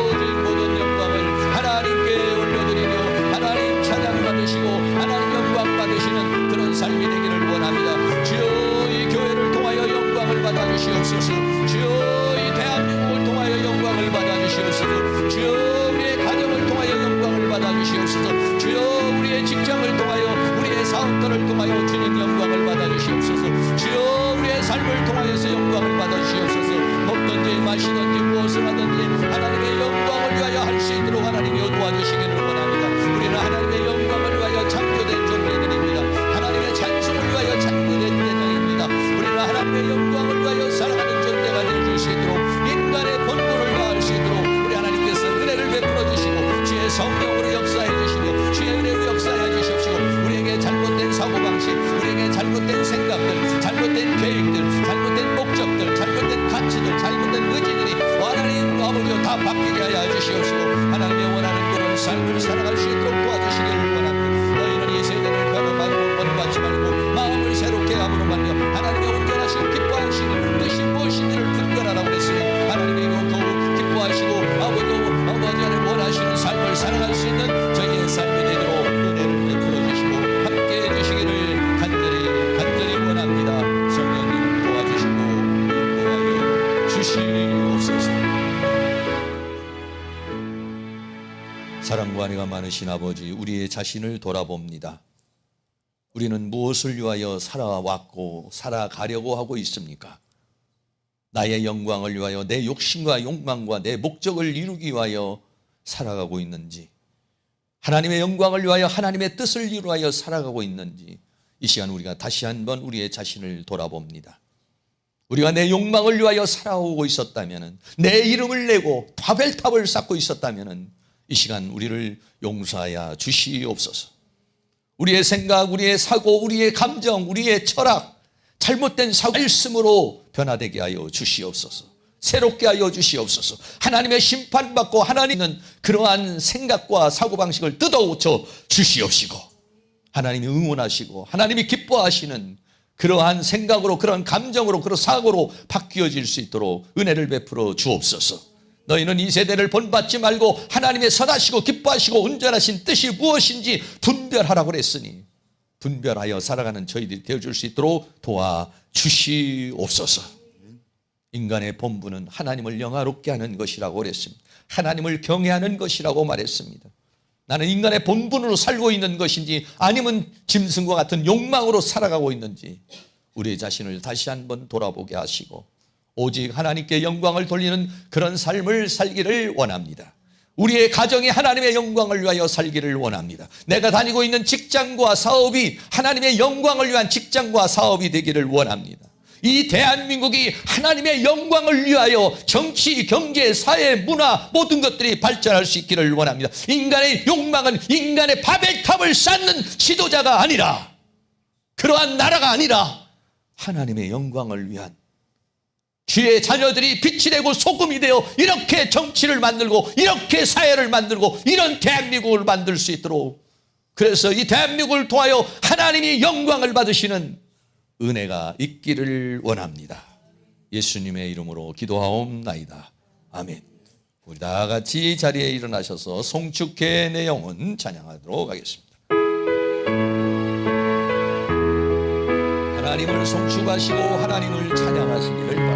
Speaker 1: 오직 모든 영광을 하나님께 올려드리며 하나님 찬양 받으시고 하나님 영광 받으시는 그런 삶이 되기를 원합니다. 주여, 이 교회를 통하여 영광을 받아주시옵소서. 주여, 이 대한민국을 통하여 영광을 받아주시옵소서. 주여, 우리의 가정을 통하여 영광을 받아주시옵소서. 주여, 우리의 직장을 통하여 우리의 사업들을 통하여 주님 영광을 받아주시옵소서. 주여, 우리의 삶을 통하여서 영광을 받아주시옵소서. 먹든지 마시든지 무엇을 하든지 하나님의 영광을 위하여 할 수 있도록 하나님이 도와주시기를 원합니다. 우리는 하나님의 영광을 위하여 창조된 존재들입니다. 하나님의 찬송을 위하여 창조된 대장입니다. 우리는 하나님의 영광을 위하여 살아가는 존재가 될 수 있도록 인간의 본분을 다할 수 있도록 우리 하나님께서 은혜를 베풀어 주시고 주의 성령으로 역사해 주시며 주의 은혜로 역사해 주십시오. 우리에게 잘못된 사고방식, 우리에게 잘못된 생각들, 잘못된 계획들, 잘못된 목적들, 잘못된 가치들, 잘못된 의지들이 하나님 아버지여 다 바뀌게 하여 주시옵시고 하나님의 원하는 그런 삶을 살아갈 수 있도록 도와주시기를 원합니다. 너희는 이 세대를 별로 말고 번받지 말고 마음을 새롭게 함으로 말며 하나님의 온전하시고 기뻐하시는 뜻이 무엇인지를 분별하라고 그랬으니 하나님이 더욱 기뻐하시고 아버지 하나님 원하시는 삶을 살아갈 수 있는 저희의 삶이 되도록 은혜를 베풀어 주시고 함께해 주시기를 간절히 원합니다. 성령님 도와주시고 인도하여 주시옵소서. 사랑과 은혜가 많으신 아버지, 우리의 자신을 돌아봅니다. 우리는 무엇을 위하여 살아왔고 살아가려고 하고 있습니까? 나의 영광을 위하여 내 욕심과 욕망과 내 목적을 이루기 위하여 살아가고 있는지, 하나님의 영광을 위하여 하나님의 뜻을 이루하여 살아가고 있는지 이 시간 우리가 다시 한번 우리의 자신을 돌아봅니다. 우리가 내 욕망을 위하여 살아오고 있었다면, 내 이름을 내고 바벨탑을 쌓고 있었다면 이 시간 우리를 용서하여 주시옵소서. 우리의 생각, 우리의 사고, 우리의 감정, 우리의 철학, 잘못된 말씀으로 변화되게 하여 주시옵소서. 새롭게 하여 주시옵소서. 하나님의 심판받고 하나님은 그러한 생각과 사고방식을 뜯어고쳐 주시옵시고, 하나님이 응원하시고 하나님이 기뻐하시는 그러한 생각으로, 그러한 감정으로, 그런 사고로 바뀌어질 수 있도록 은혜를 베풀어 주옵소서. 너희는 이 세대를 본받지 말고 하나님의 선하시고 기뻐하시고 온전하신 뜻이 무엇인지 분별하라고 그랬으니 분별하여 살아가는 저희들이 되어줄 수 있도록 도와주시옵소서. 인간의 본분은 하나님을 영화롭게 하는 것이라고 그랬습니다. 하나님을 경외하는 것이라고 말했습니다. 나는 인간의 본분으로 살고 있는 것인지 아니면 짐승과 같은 욕망으로 살아가고 있는지 우리의 자신을 다시 한번 돌아보게 하시고 오직 하나님께 영광을 돌리는 그런 삶을 살기를 원합니다. 우리의 가정이 하나님의 영광을 위하여 살기를 원합니다. 내가 다니고 있는 직장과 사업이 하나님의 영광을 위한 직장과 사업이 되기를 원합니다. 이 대한민국이 하나님의 영광을 위하여 정치, 경제, 사회, 문화 모든 것들이 발전할 수 있기를 원합니다. 인간의 욕망은 인간의 바벨탑을 쌓는 지도자가 아니라, 그러한 나라가 아니라 하나님의 영광을 위한 주의 자녀들이 빛이 되고 소금이 되어 이렇게 정치를 만들고 이렇게 사회를 만들고 이런 대한민국을 만들 수 있도록, 그래서 이 대한민국을 통하여 하나님이 영광을 받으시는 은혜가 있기를 원합니다. 예수님의 이름으로 기도하옵나이다. 아멘. 우리 다 같이 자리에 일어나셔서 송축해 내 영혼 찬양하도록 하겠습니다. 하나님을 송축하시고 하나님을 찬양하시기를